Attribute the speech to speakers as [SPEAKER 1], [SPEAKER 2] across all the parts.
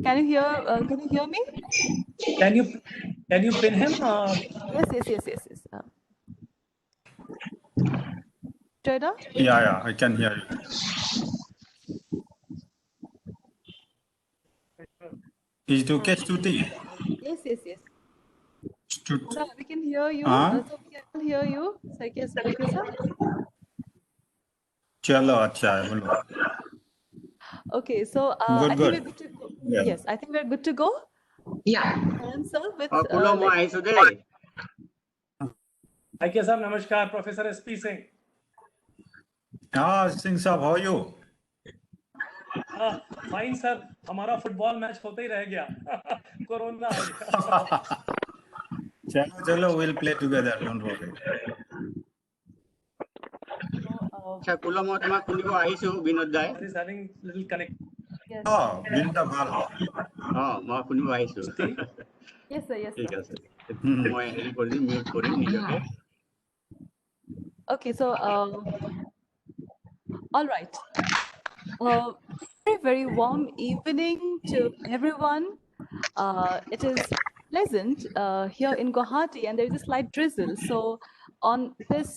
[SPEAKER 1] Can you hear me?
[SPEAKER 2] Can you pin him?
[SPEAKER 1] Yes. Jada?
[SPEAKER 3] Yeah, I can hear you. Is it okay, Stuti?
[SPEAKER 1] Yes.
[SPEAKER 3] Stuti.
[SPEAKER 1] Sir, we can hear you. So we can hear you. So yes, okay, sir.
[SPEAKER 3] Chalo, acha hai, bolo.
[SPEAKER 1] Okay, so I think
[SPEAKER 3] Good.
[SPEAKER 1] we're good to go.
[SPEAKER 3] Yeah.
[SPEAKER 1] Yes, I think we're good to go.
[SPEAKER 4] Yeah.
[SPEAKER 1] And sir, with
[SPEAKER 4] Kulomo
[SPEAKER 1] like,
[SPEAKER 4] hai today.
[SPEAKER 2] IK sir, namaskar, Professor SP Singh.
[SPEAKER 3] Singh Saab, how are you?
[SPEAKER 2] Fine sir, हमारा football match होते ही रह गया. Corona आ गया.
[SPEAKER 3] Chalo, we'll play together, don't worry.
[SPEAKER 4] Acha Kulomo tama kunibo ahisu Binod dai.
[SPEAKER 2] Sir is having little connect.
[SPEAKER 1] yes.
[SPEAKER 3] Binta Bal.
[SPEAKER 4] Ma kunibo ahisu.
[SPEAKER 1] Yes, sir.
[SPEAKER 4] ঠিক আছে মই হেৰি কৰি দিম মিউট কৰিম নিজকে
[SPEAKER 1] Okay, so all right. Very warm evening to everyone. It is pleasant here in Guwahati, and there is a slight drizzle. So, on this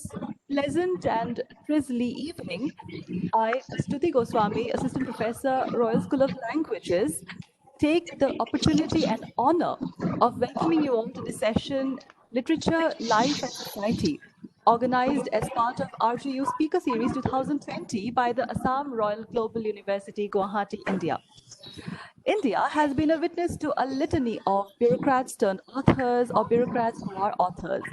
[SPEAKER 1] pleasant and drizzly evening, I, Stuti Goswami, Assistant Professor, Royal School of Languages, take the opportunity and honor of welcoming you all to the session Literature, Life and Society, organized as part of RGU Speaker Series 2020 by the Assam Royal Global University, Guwahati, India. India has been a witness to a litany of bureaucrats turned authors or bureaucrats who are authors.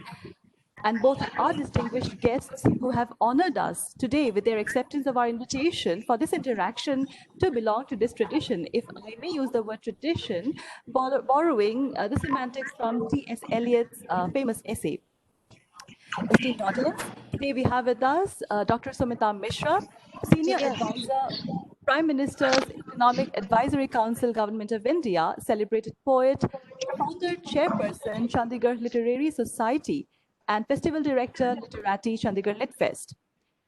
[SPEAKER 1] And both our distinguished guests who have honored us today with their acceptance of our invitation for this interaction to belong to this tradition, if I may use the word tradition, borrowing the semantics from T.S. Eliot's famous essay. Esteemed audience, today we have with us Dr. Sumita Mishra, Senior Advisor, Prime Minister's Economic Advisory Council, Government of India, celebrated poet, founder, chairperson, Chandigarh Literary Society, and Festival Director, Literati, Chandigarh Litfest.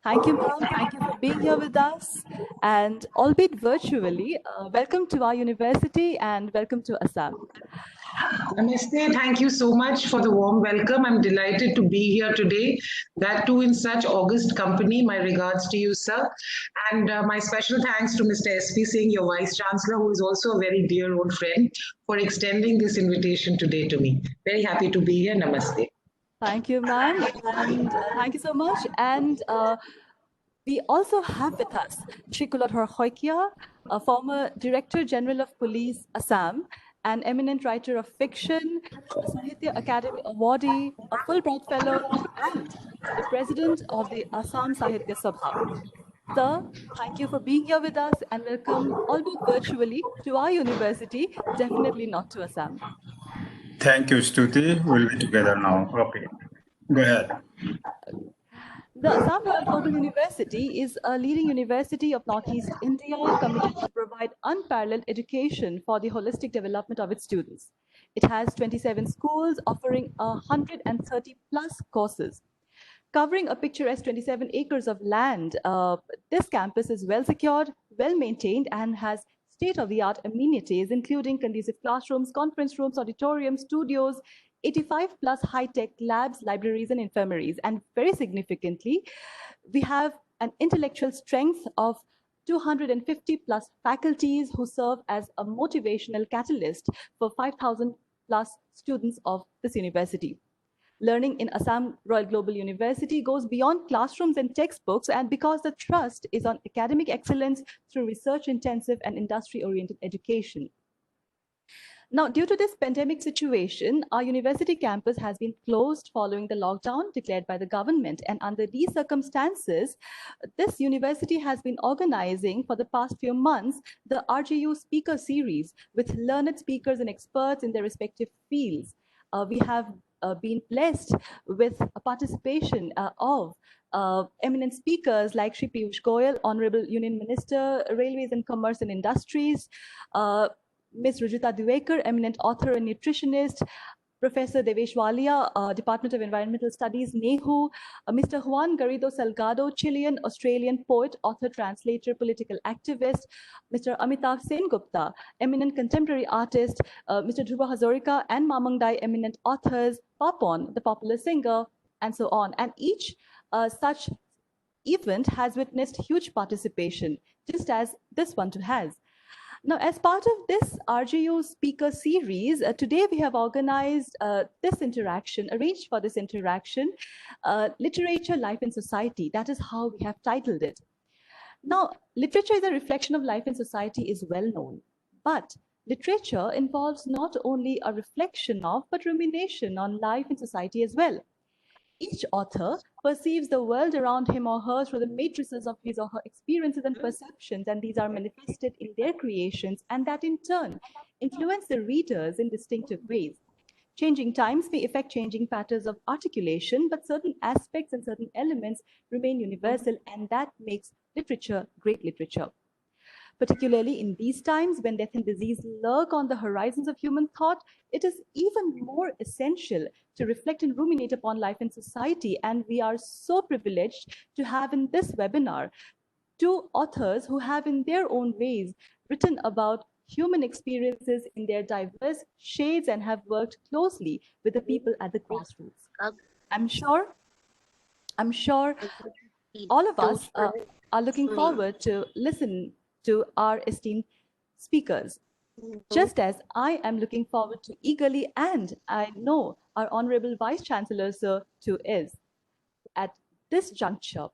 [SPEAKER 1] Thank you, ma'am. Thank you for being here with us. And albeit virtually, welcome to our university and welcome to Assam.
[SPEAKER 5] Namaste. Thank you so much for the warm welcome. I'm delighted to be here today, that too in such august company. My regards to you, sir. And my special thanks to Mr. S.P. Singh, your Vice Chancellor, who is also a very dear old friend, for extending this invitation today to me. Very happy to be here. Namaste.
[SPEAKER 1] Thank you, ma'am. And thank you so much. And we also have with us Shri Kulodhar Hoikia, a former Director General of Police, Assam, an eminent writer of fiction, a Sahitya Academy awardee, a Fulbright Fellow, and the President of the Assam Sahitya Sabha. Sir, thank you for being here with us and welcome, albeit virtually, to our university, definitely not to Assam.
[SPEAKER 3] Thank you, Stuti. We'll be together now. Okay. Go ahead.
[SPEAKER 1] The Assam Royal Global University is a leading university of Northeast India committed to provide unparalleled education for the holistic development of its students. It has 27 schools offering 130 plus courses. Covering a picturesque 27 acres of land, this campus is well secured, well maintained, and has state-of-the-art amenities, including conducive classrooms, conference rooms, auditoriums, studios, 85 plus high-tech labs, libraries, and infirmaries. And very significantly, we have an intellectual strength of 250 plus faculties who serve as a motivational catalyst for 5,000 plus students of this university. Learning in Assam Royal Global University goes beyond classrooms and textbooks, and because the trust is on academic excellence through research-intensive and industry-oriented education. Now, due to this pandemic situation, our university campus has been closed following the lockdown declared by the government. And under these circumstances, this university has been organizing for the past few months the RGU Speaker Series with learned speakers and experts in their respective fields. We have been blessed with a participation of eminent speakers like Shri Piyush Goyal, Honorable Union Minister, Railways and Commerce and Industries, Ms. Rujita Dwivekar, eminent author and nutritionist, Professor Devesh Walia, Department of Environmental Studies, NEHU, Mr. Juan Garrido Salgado, Chilean, Australian poet, author, translator, political activist, Mr. Amitav Sengupta, eminent contemporary artist, Mr. Dhruva Hazarika and Mamang Dai, eminent authors, Papon, the popular singer, and so on. And each such event has witnessed huge participation, just as this one too has. Now, as part of this RGU speaker series, today we have organized this interaction, arranged for this interaction, Literature, Life and Society. That is how we have titled it. Now, literature is a reflection of life and society is well known, but literature involves not only a reflection of, but rumination on life and society as well. Each author perceives the world around him or her through the matrices of his or her experiences and perceptions, and these are manifested in their creations, and that in turn influence the readers in distinctive ways. Changing times may affect changing patterns of articulation, but certain aspects and certain elements remain universal, and that makes literature great literature. Particularly in these times when death and disease lurk on the horizons of human thought, it is even more essential to reflect and ruminate upon life and society. And we are so privileged to have in this webinar two authors who have in their own ways written about human experiences in their diverse shades and have worked closely with the people at the grassroots. I'm sure all of us are looking forward to listen to our esteemed speakers, just as I am looking forward to eagerly, and I know our Honorable Vice Chancellor, sir, too is. At this juncture,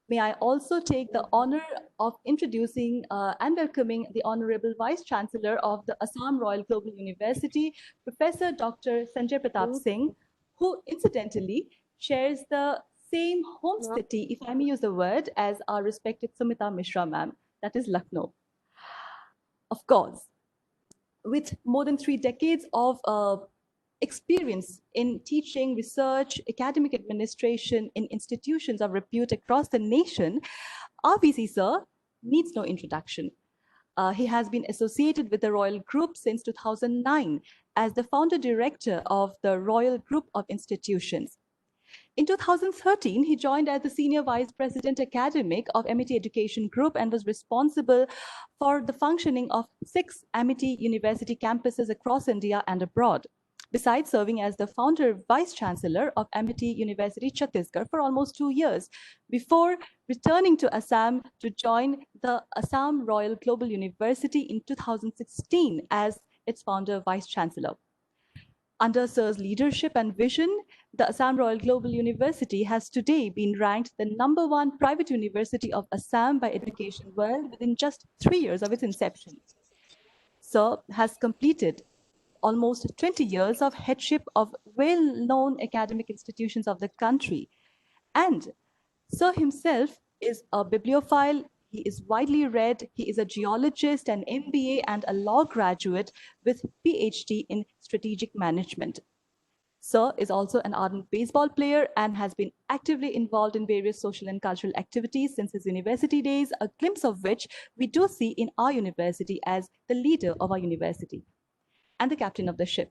[SPEAKER 1] may I also take the honor of introducing and welcoming the Honorable Vice Chancellor of the Assam Royal Global University, Professor Dr. Sanjay Pratap Singh, who incidentally shares the same home city, if I may use the word, as our respected Sumita Mishra ma'am, that is Lucknow. Of course, with more than 3 decades of experience in teaching, research, academic administration in institutions of repute across the nation, our VC sir needs no introduction. He has been associated with the Royal Group since 2009 as the founder director of the Royal Group of Institutions. In 2013, he joined as the Senior Vice President Academic of Amity Education Group and was responsible for the functioning of 6 Amity University campuses across India and abroad, besides serving as the founder Vice Chancellor of Amity University Chhattisgarh for almost 2 years, before returning to Assam to join the Assam Royal Global University in 2016 as its founder Vice Chancellor. Under Sir's leadership and vision, the Assam Royal Global University has today been ranked the #1 private university of Assam by Education World within just 3 years of its inception. Sir has completed almost 20 years of headship of well-known academic institutions of the country. And Sir himself is a bibliophile. He is widely read. He is a geologist, an MBA, and a law graduate with PhD in strategic management. Sir is also an ardent baseball player and has been actively involved in various social and cultural activities since his university days, a glimpse of which we do see in our university as the leader of our university and the captain of the ship.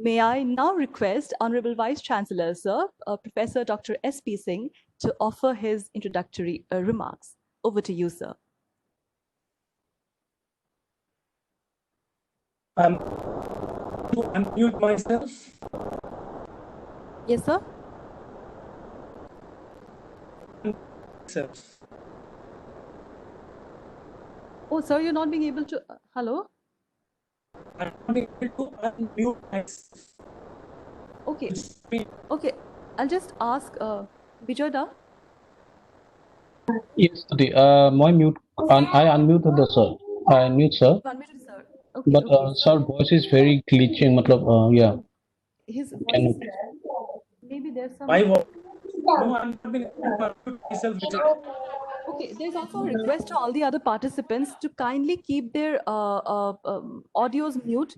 [SPEAKER 1] May I now request Honorable Vice Chancellor, sir, Professor Dr. S.P. Singh, to offer his introductory remarks. Over to you, sir.
[SPEAKER 2] To unmute myself.
[SPEAKER 1] Yes, sir.
[SPEAKER 2] Myself.
[SPEAKER 1] Oh, sir, you're not being able to. Hello?
[SPEAKER 2] I'm not able to unmute myself.
[SPEAKER 1] Okay. Okay. I'll just ask Bijoda.
[SPEAKER 6] Yes, Stuti. My mute. I unmuted the sir. I unmute sir.
[SPEAKER 1] Unmuted, sir. Okay,
[SPEAKER 6] But
[SPEAKER 1] okay.
[SPEAKER 6] sir, voice is very glitching. Yeah.
[SPEAKER 1] His voice.
[SPEAKER 6] Can
[SPEAKER 1] Maybe there's some.
[SPEAKER 2] My voice. No, I'm not being able to unmute myself.
[SPEAKER 1] Okay, there's also a request to all the other participants to kindly keep their audios mute.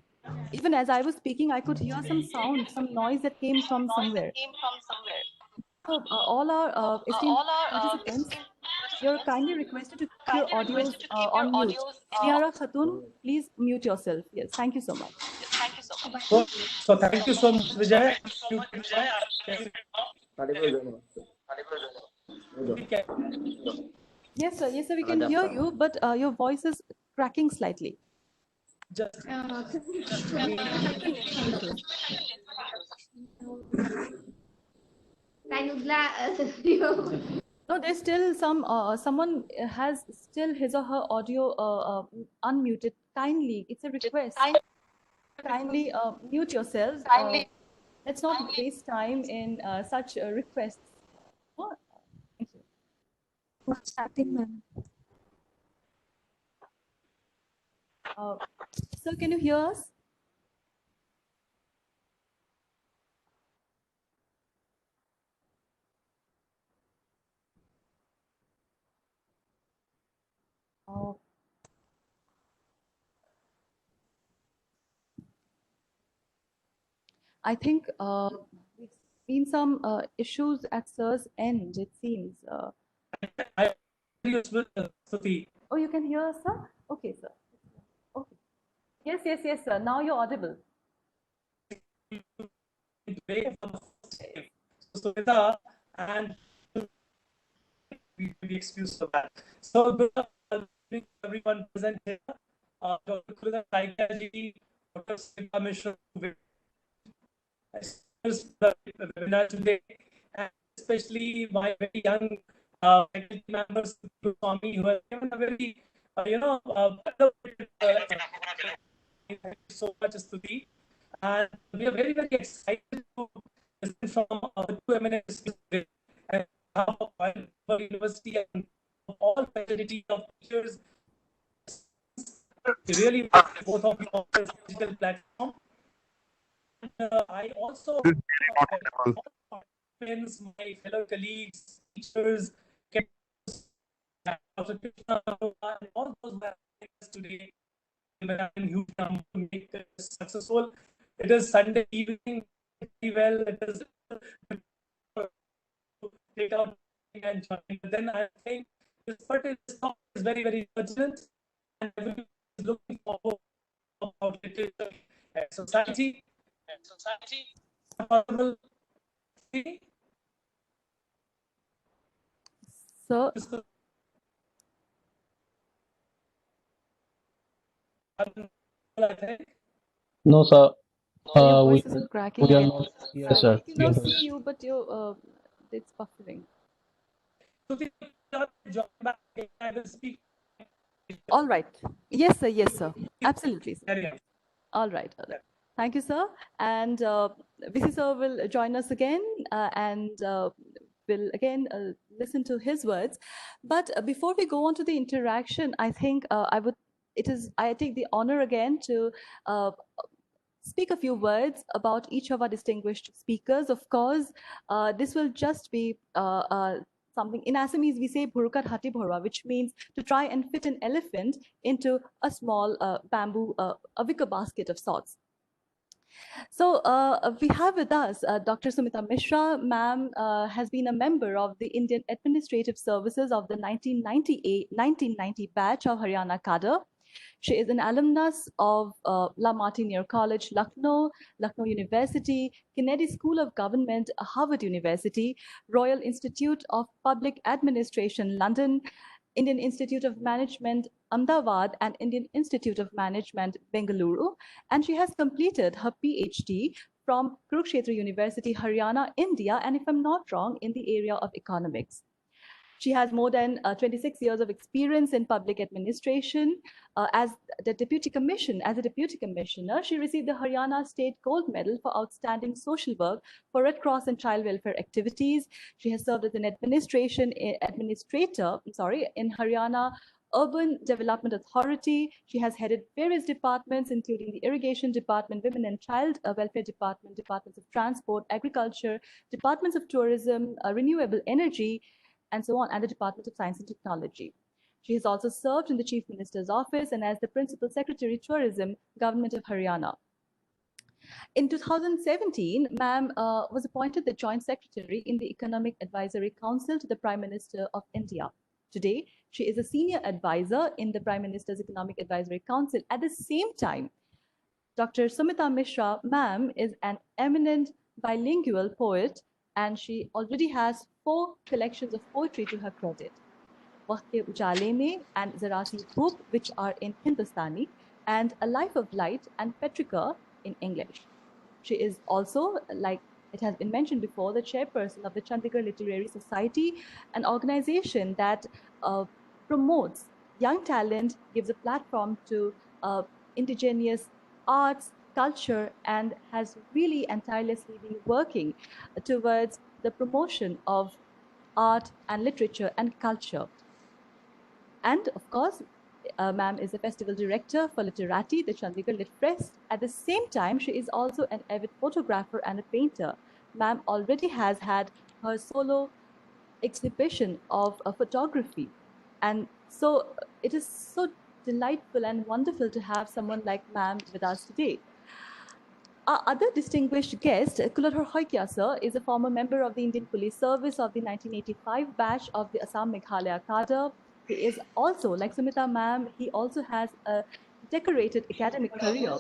[SPEAKER 1] Even as I was speaking, I could hear some sound, some noise that came from somewhere. So, all our esteemed participants, you're kindly requested to keep your audios on mute. Niara Khatun, please mute yourself. Yes, thank you so much.
[SPEAKER 2] So thank you so much, Vijay.
[SPEAKER 1] Yes, sir, we can hear you, but your voice is cracking slightly.
[SPEAKER 2] Just
[SPEAKER 1] No, there's still someone has still his or her audio unmuted. Kindly, it's a request. Kindly mute yourselves. Let's not waste time in such requests. Oh, thank you.
[SPEAKER 7] What's happening, ma'am?
[SPEAKER 1] Sir, can you hear us? I think we've seen some issues at Sir's end, it seems.
[SPEAKER 2] I Stuti.
[SPEAKER 1] Oh, you can hear us, sir? Okay, sir. Okay. Yes, sir. Now you're audible.
[SPEAKER 2] Sumita, and we be excused for that. So, good evening to everyone present here. Dr. Kurudan Taikaji, Dr. Sumita Mishra, the webinar today, and especially my very young faculty members, Swami, who have given a very, thank you so much, Stuti. And we are very, very excited to listen from our two eminent speakers and how our university and all faculty of teachers really both of you on this digital platform. I also friends, my fellow colleagues, teachers, Dr. Krishna, and all those who are with us today in huge number to make this successful. It is Sunday evening, very well. It is take out and join. But then I think this particular talk is very, very urgent, and everyone is looking forward to how it is society.
[SPEAKER 1] Sir,
[SPEAKER 6] No, sir.
[SPEAKER 1] your
[SPEAKER 6] We
[SPEAKER 1] voice is cracking.
[SPEAKER 6] are not. Yes, sir.
[SPEAKER 1] We can now see you, but it's buffering. All right. Yes, sir. Absolutely, sir. All right. Thank you, sir. And VC sir will join us again and will again listen to his words. But before we go on to the interaction, I think I take the honor again to speak a few words about each of our distinguished speakers. Of course, this will just be something. In Assamese, we say "Bhurukat hati bhorwa," which means to try and fit an elephant into a small bamboo, a wicker basket of sorts. So we have with us Dr. Sumita Mishra. Ma'am has been a member of the Indian Administrative Services of the 1990 batch of Haryana cadre. She is an alumnus of La Martiniere College, Lucknow, Lucknow University, Kennedy School of Government, Harvard University, Royal Institute of Public Administration, London, Indian Institute of Management, Ahmedabad, and Indian Institute of Management, Bengaluru. And she has completed her PhD from Kurukshetra University, Haryana, India, and if I'm not wrong, in the area of economics. She has more than 26 years of experience in public administration. As a deputy commissioner, she received the Haryana State Gold Medal for outstanding social work for Red Cross and child welfare activities. She has served as an administrator in Haryana Urban Development Authority. She has headed various departments, including the Irrigation Department, Women and Child Welfare Department, Departments of Transport, Agriculture, Departments of Tourism, Renewable Energy, and so on, and the Department of Science and Technology. She has also served in the Chief Minister's Office and as the Principal Secretary Tourism, Government of Haryana. In 2017, ma'am was appointed the Joint Secretary in the Economic Advisory Council to the Prime Minister of India. Today, she is a senior advisor in the Prime Minister's Economic Advisory Council. At the same time, Dr. Sumita Mishra, ma'am, is an eminent bilingual poet, and she already has 4 collections of poetry to her credit. Waqt Ke Ujale Mein and Zarasi Dhoop, which are in Hindustani, and A Life of Light and Petrica in English. She is also, like it has been mentioned before, the chairperson of the Chandigarh Literary Society, an organization that promotes young talent, gives a platform to indigenous arts, culture, and has really and tirelessly been working towards the promotion of art and literature and culture. And of course, ma'am is a festival director for Literati, the Chandigarh Lit Fest. At the same time, she is also an avid photographer and a painter. Ma'am already has had her solo exhibition of photography. And so it is so delightful and wonderful to have someone like ma'am with us today. Our other distinguished guest, Kulodhar Hoikia sir, is a former member of the Indian Police Service of the 1985 batch of the Assam Meghalaya cadre. He is also, like Sumita ma'am, he also has a decorated academic career.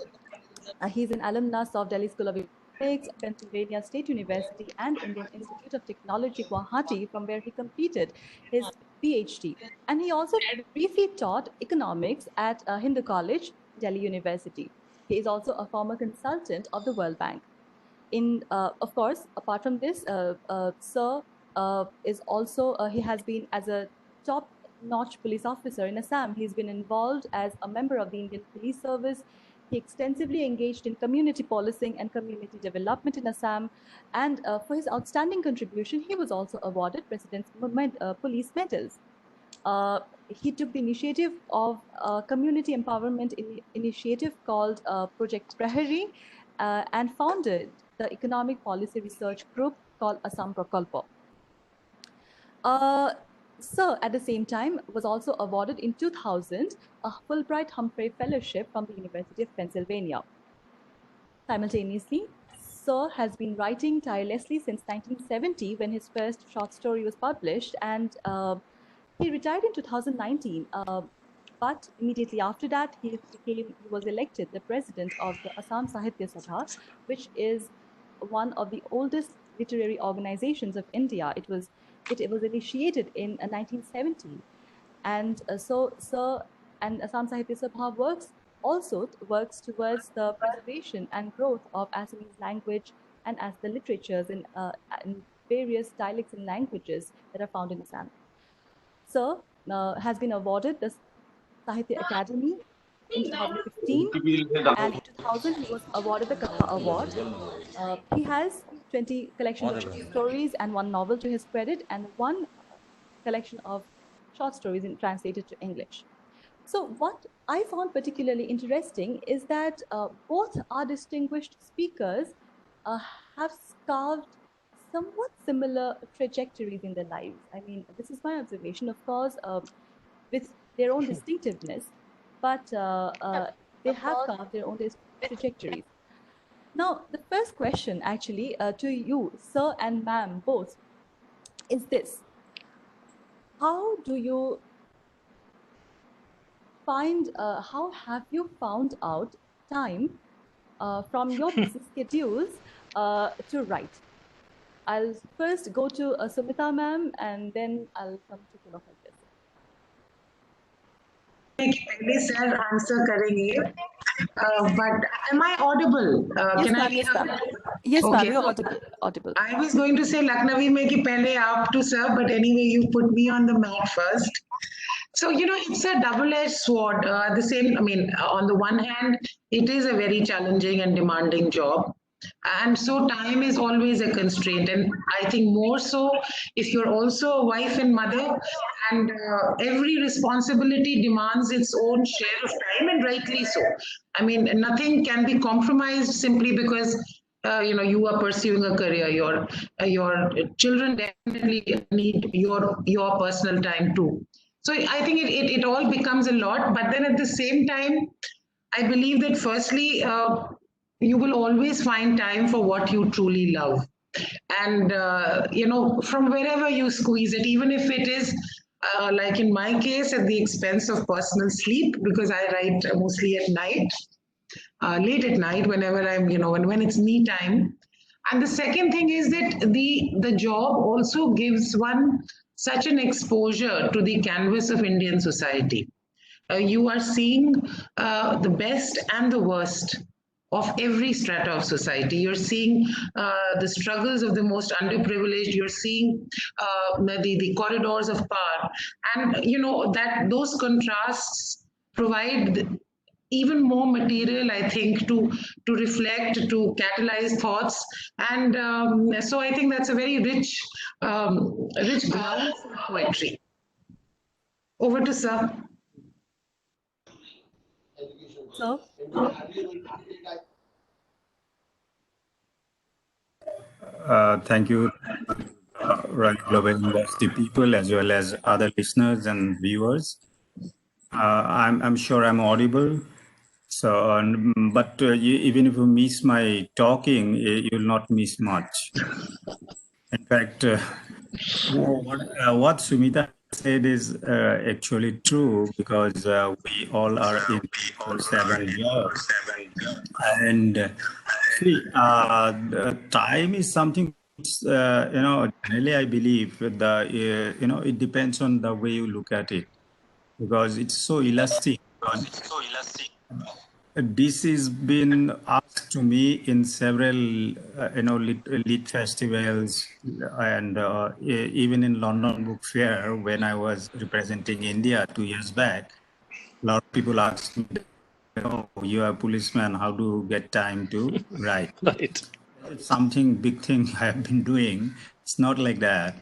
[SPEAKER 1] He's an alumnus of Delhi School of Economics, Pennsylvania State University, and Indian Institute of Technology, Guwahati, from where he completed his PhD. And he also briefly taught economics at Hindu College, Delhi University. He is also a former consultant of the World Bank. Of course, apart from this, Sir is also, he has been as a top-notch police officer in Assam. He's been involved as a member of the Indian Police Service. He extensively engaged in community policing and community development in Assam. And for his outstanding contribution, he was also awarded President's Police Medals. He took the initiative of a community empowerment initiative called Project Prahari and founded the economic policy research group called Assam Prakalpa. Sir, at the same time, was also awarded in 2000 a Fulbright Humphrey Fellowship from the University of Pennsylvania. Simultaneously, Sir has been writing tirelessly since 1970 when his first short story was published, and he retired in 2019. But immediately after that, he was elected the president of the Assam Sahitya Sabha, which is one of the oldest literary organizations of India. It was initiated in 1970, and so Sir and Assam Sahitya Sabha works towards the preservation and growth of Assamese language and as the literatures in various dialects and languages that are found in Assam. Sir has been awarded the Sahitya Academy in 2015, and in 2000 he was awarded the Katha Award. He has 20 collections of short stories and 1 novel to his credit, and 1 collection of short stories translated to English. So what I found particularly interesting is that both our distinguished speakers have carved somewhat similar trajectories in their lives. I mean, this is my observation, of course, with their own distinctiveness, but they have carved their own trajectories. Now, the first question actually to you, sir and ma'am, both, is this. How do you find, how have you found out time from your busy schedules to write? I'll first go to Sumita ma'am, and then I'll come to Kulodhar.
[SPEAKER 5] पहले sir answer करेंगे, but am I audible?
[SPEAKER 1] Yes, ma'am. Yes, ma'am. Yes, ma'am.
[SPEAKER 5] Okay.
[SPEAKER 1] You're audible.
[SPEAKER 5] I was going to say Lucknowi mein ki pehle aap to sir, but anyway you put me on the mat first. So it's a double-edged sword. The same, I mean, on the one hand, it is a very challenging and demanding job. And so time is always a constraint, and I think more so if you're also a wife and mother, and every responsibility demands its own share of time, and rightly so. I mean, nothing can be compromised simply because you are pursuing a career. Your children definitely need your personal time too. So I think it all becomes a lot, but then at the same time, I believe that firstly, you will always find time for what you truly love. And, from wherever you squeeze it, even if it is, like in my case, at the expense of personal sleep, because I write mostly at night. late at night whenever I'm, when it's me time. And the second thing is that the job also gives one such an exposure to the canvas of Indian society. You are seeing the best and the worst of every strata of society. You're seeing the struggles of the most underprivileged. You're seeing the corridors of power, and that those contrasts provide even more material, I think, to reflect, to catalyze thoughts, and so I think that's a very rich ground for poetry. Over to Sir.
[SPEAKER 1] So,
[SPEAKER 3] Thank you, Royal Global University people, as well as other listeners and viewers. I'm sure I'm audible. So, but even if you miss my talking, you'll not miss much. In fact, what Sumita said is actually true, because we all are in 7 jobs. And see, time is something, generally I believe it depends on the way you look at it, because it's so elastic. This has been asked to me in several, lit festivals, and even in London Book Fair when I was representing India 2 years back. A lot of people asked me, you are a policeman, how do you get time to write?
[SPEAKER 2] Right.
[SPEAKER 3] It's something, big thing I have been doing. It's not like that.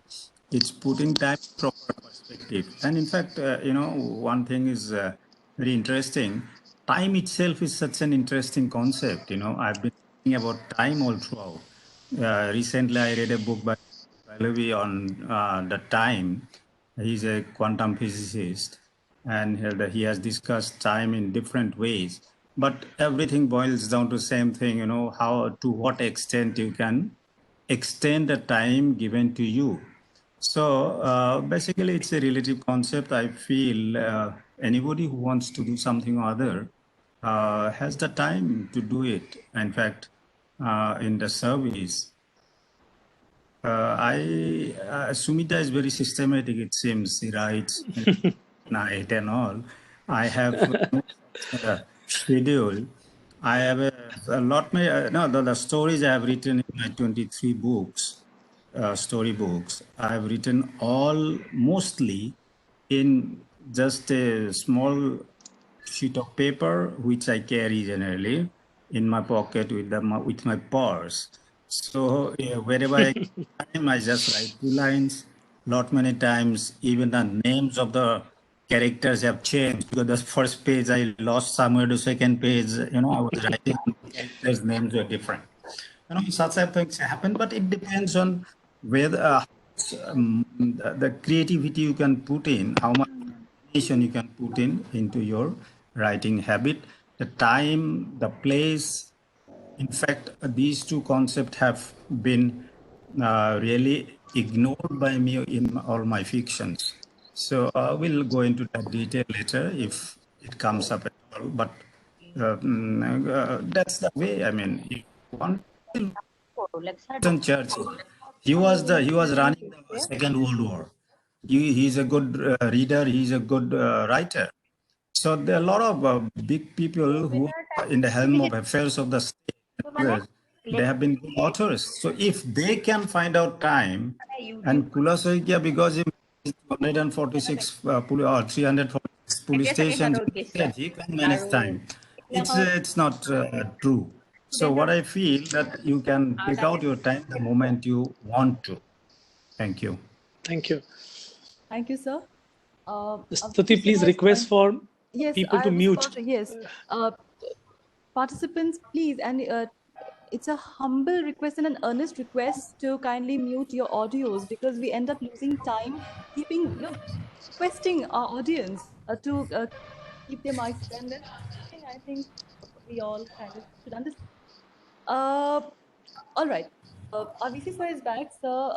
[SPEAKER 3] It's putting time in proper perspective. And in fact, one thing is very interesting. Time itself is such an interesting concept. I've been thinking about time all throughout. Recently, I read a book by Pallavi on the time. He's a quantum physicist, and he has discussed time in different ways. But everything boils down to the same thing, how, to what extent you can extend the time given to you. So basically, it's a relative concept. I feel anybody who wants to do something or other has the time to do it. In fact, in the service, Sumita is very systematic, it seems. He writes night and all. I have schedule. I have a lot. The stories I have written in my 23 books, story books, I have written all mostly in just a small sheet of paper, which I carry generally in my pocket with my purse. So wherever I time, I just write 2 lines. Lot many times, even the names of the characters have changed, because the first page I lost somewhere to second page. I was writing characters' names were different. Such things happen, but it depends on whether the creativity you can put in, how much imagination you can put into your writing habit, the time, the place. In fact, these two concepts have been really ignored by me in all my fictions. So we'll go into that detail later if it comes up at all. But that's the way. I mean, if you want Winston Churchill, he was running the Second World War. He's a good reader. He's a good writer. So there are a lot of big people who are in the helm of affairs of the state. They have been good authors. So if they can find out time, and Kula Soikia, because he 246 or 346 police stations, he can manage time. It's not true. So what I feel that you can take out your time the moment you want to. Thank you.
[SPEAKER 2] Thank you.
[SPEAKER 1] thank you, sir.
[SPEAKER 2] Stuti, please request for people to mute.
[SPEAKER 1] Yes. Participants, please, and it's a humble request and an earnest request to kindly mute your audios, because we end up losing time requesting our audience to keep their mics on. That's something I think we all kind of should understand. All right. Our VC sir is back, sir.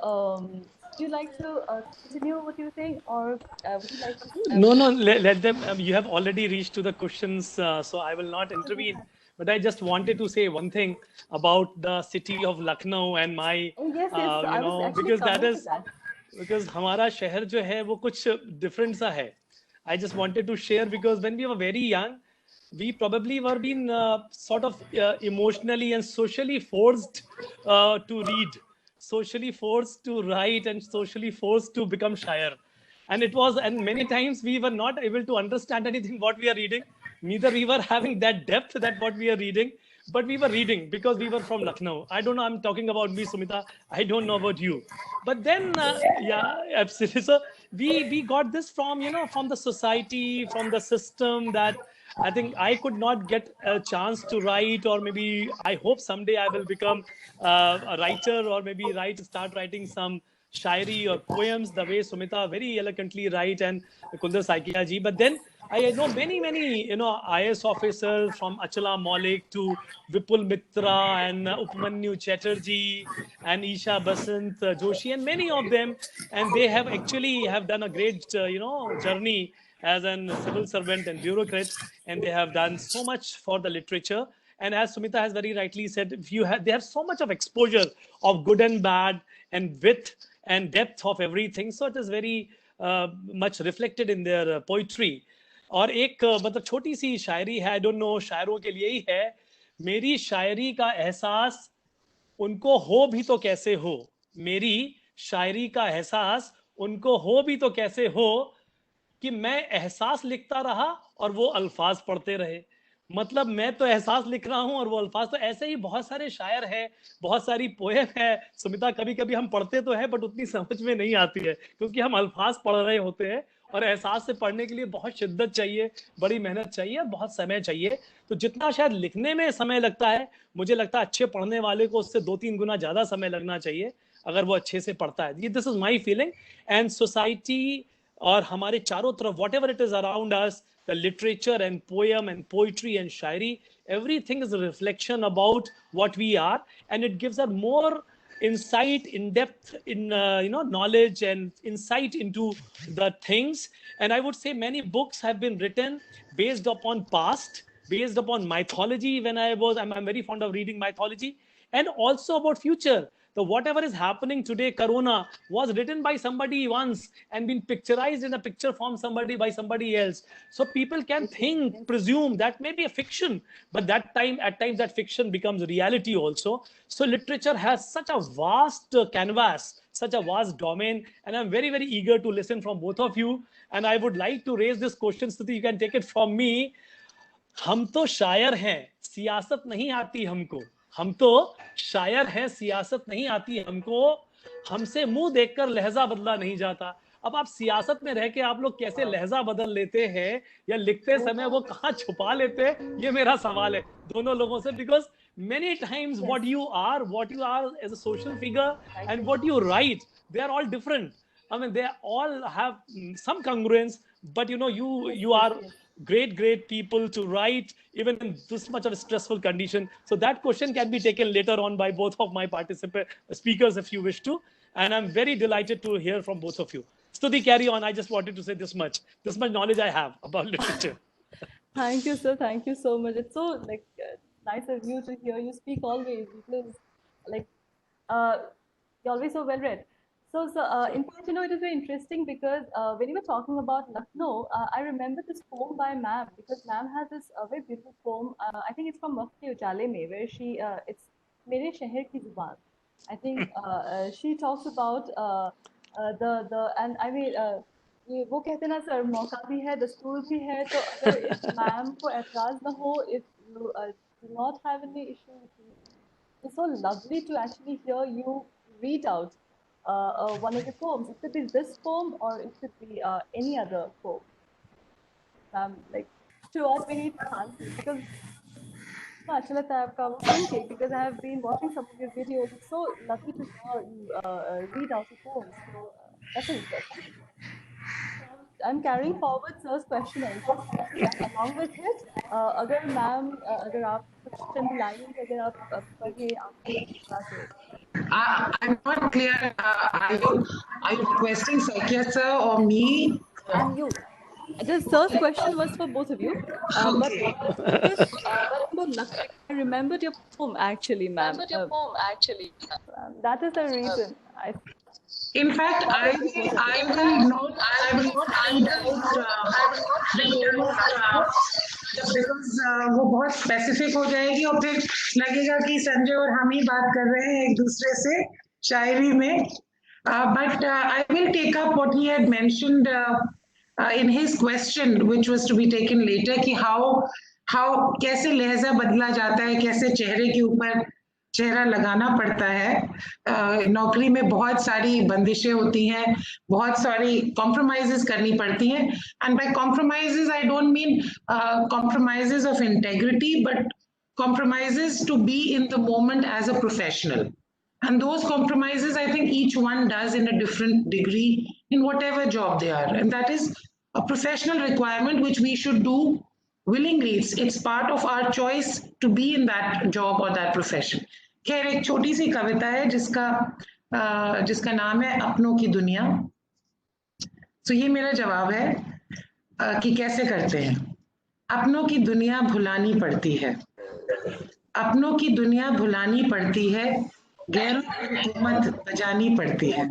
[SPEAKER 1] Would you like to continue what you were saying, or would you like to?
[SPEAKER 2] No, let them. You have already reached to the questions, so I will not intervene. but I just wanted to say one thing about the city of Lucknow and my,
[SPEAKER 1] Oh, yes, yes. I
[SPEAKER 2] you
[SPEAKER 1] was
[SPEAKER 2] know,
[SPEAKER 1] actually
[SPEAKER 2] because that
[SPEAKER 1] coming to
[SPEAKER 2] is,
[SPEAKER 1] that.
[SPEAKER 2] because हमारा शहर जो है वो कुछ different सा है. I just wanted to share because when we were very young, we probably were being sort of emotionally and socially forced to read, socially forced to write, and socially forced to become shyer. And it was, and many times we were not able to understand anything what we are reading. Neither we were having that depth that what we are reading, but we were reading because we were from Lucknow. I don't know. I'm talking about me, Sumita. I don't know about you. But then, yeah, absolutely. So we got this from, you know, from the society, from the system, that I think I could not get a chance to write, or maybe I hope someday I will become a writer, or maybe start writing some shairi or poems the way Sumita very eloquently write, and Kundar Saikia ji. But then I know many, you know, IS officers from Achala Maulik to Vipul Mitra and Upamanyu Chatterjee and Isha Basant Joshi and many of them, and they have actually have done a great, you know, journey as a civil servant and bureaucrat, and they have done so much for the literature. And as Sumita has very rightly said, if you have, they have so much of exposure of good and bad and width and depth of everything. So it is very much reflected in their poetry. और एक मतलब छोटी सी शायरी है, I don't know शायरों के लिए ही है. मेरी शायरी का एहसास उनको हो भी तो कैसे हो, मेरी शायरी का एहसास उनको हो भी तो कैसे हो, कि मैं एहसास लिखता रहा और वो अल्फाज पढ़ते रहे. मतलब मैं तो एहसास लिख रहा हूं और वो अल्फाज. तो ऐसे ही बहुत सारे शायर हैं, बहुत सारी पोएम है सुमिता. कभी कभी हम पढ़ते तो है बट उतनी समझ में नहीं आती है, क्योंकि हम अल्फाज पढ़ रहे होते हैं, और एहसास से पढ़ने के लिए बहुत शिद्दत चाहिए, बड़ी मेहनत चाहिए, बहुत समय चाहिए. तो जितना शायद लिखने में समय लगता है, मुझे लगता है अच्छे पढ़ने वाले को उससे 2-3 गुना ज्यादा समय लगना चाहिए अगर वो अच्छे से पढ़ता है. This is my feeling. And society और हमारे चारों तरफ, what ever it is around us, the literature and poem and poetry and shairi, everything is a reflection about what we are, and it gives us more insight, in depth, in you know, knowledge and insight into the things. And I would say many books have been written based upon past, based upon mythology. When I'm very fond of reading mythology, and also about future. So whatever is happening today, Corona, was written by somebody once and been picturized in a picture form by somebody else. So people can think, presume that may be a fiction, but at times that fiction becomes reality also. So literature has such a vast canvas, such a vast domain, and I'm very, very eager to listen from both of you. And I would like to raise this question, so that you can take it from me. हम तो शायर हैं, सियासत नहीं आती हमको. हम तो शायर हैं, सियासत नहीं आती हमको. हमसे मुंह देखकर लहजा बदला नहीं जाता. अब आप सियासत में रह के आप लोग कैसे लहजा बदल लेते हैं, या लिखते समय वो कहाँ छुपा लेते हैं, ये मेरा सवाल है दोनों लोगों से. Because many times what you are as a social figure and what you write, they are all different. I mean, they all have some congruence, but you know, you are great people to write even in this much of a stressful condition. So that question can be taken later on by both of my speakers if you wish to, and I'm very delighted to hear from both of you. Stuti, carry on. I just wanted to say this much knowledge I have about literature.
[SPEAKER 1] Thank you, sir. Thank you so much. It's so like nice of you to hear you speak always, because like you're always so well read. So in fact, you know, it is very interesting because when you were talking about Lucknow, I remember this poem by ma'am, because ma'am has this very beautiful poem. I think it's from Waqt Ujale Mein, where she it's Mere Sheher Ki Zuban. I think she talks about the and I mean ये वो कहते हैं ना sir, मौका भी है, दस्तूर भी है. तो अगर इस मैम को एतराज ना हो, if you do not have any issue with it, it's so lovely to actually hear you read out one of the poems. It could be this poem or it could be any other poem. Like to us we need answers, because अच्छा लगता है आपका वो सुन के, because I have been watching some of your videos. It's so lovely to hear you read out the poems. So that's a request. I'm carrying forward sir's question also. Along with it, अगर ma'am अगर आप कुछ चंद lines अगर आप पढ़े आपके
[SPEAKER 5] I'm not clear. Are you requesting Saikia sir or me?
[SPEAKER 1] and you. The sir's question was for both of you.
[SPEAKER 5] Okay.
[SPEAKER 1] I remembered your poem actually, ma'am. That is the reason.
[SPEAKER 5] In fact, I will not read out the poem of because वो बहुत specific हो जाएगी और फिर लगेगा कि संजय और हम ही बात कर रहे हैं एक दूसरे से शायरी में. But I will take up what he had mentioned in his question, which was to be taken later, कि how कैसे लहजा बदला जाता है, कैसे चेहरे के ऊपर चेहरा लगाना पड़ता है. नौकरी में बहुत सारी बंदिशें होती हैं, बहुत सारी कॉम्प्रोमाइजेस करनी पड़ती हैं. And by compromises I don't mean compromises of integrity, but compromises to be in the moment as a professional. And those compromises, I think each one does in a different degree in whatever job they are. And that is a professional requirement which we should do willingly. It's part of our choice to be in that job or that profession. खैर एक छोटी सी कविता है जिसका नाम है अपनों की दुनिया. तो ये मेरा जवाब है कि कैसे करते हैं. अपनों की दुनिया भुलानी पड़ती है, अपनों की दुनिया भुलानी पड़ती है, गैरों की हुकूमत बजानी पड़ती है.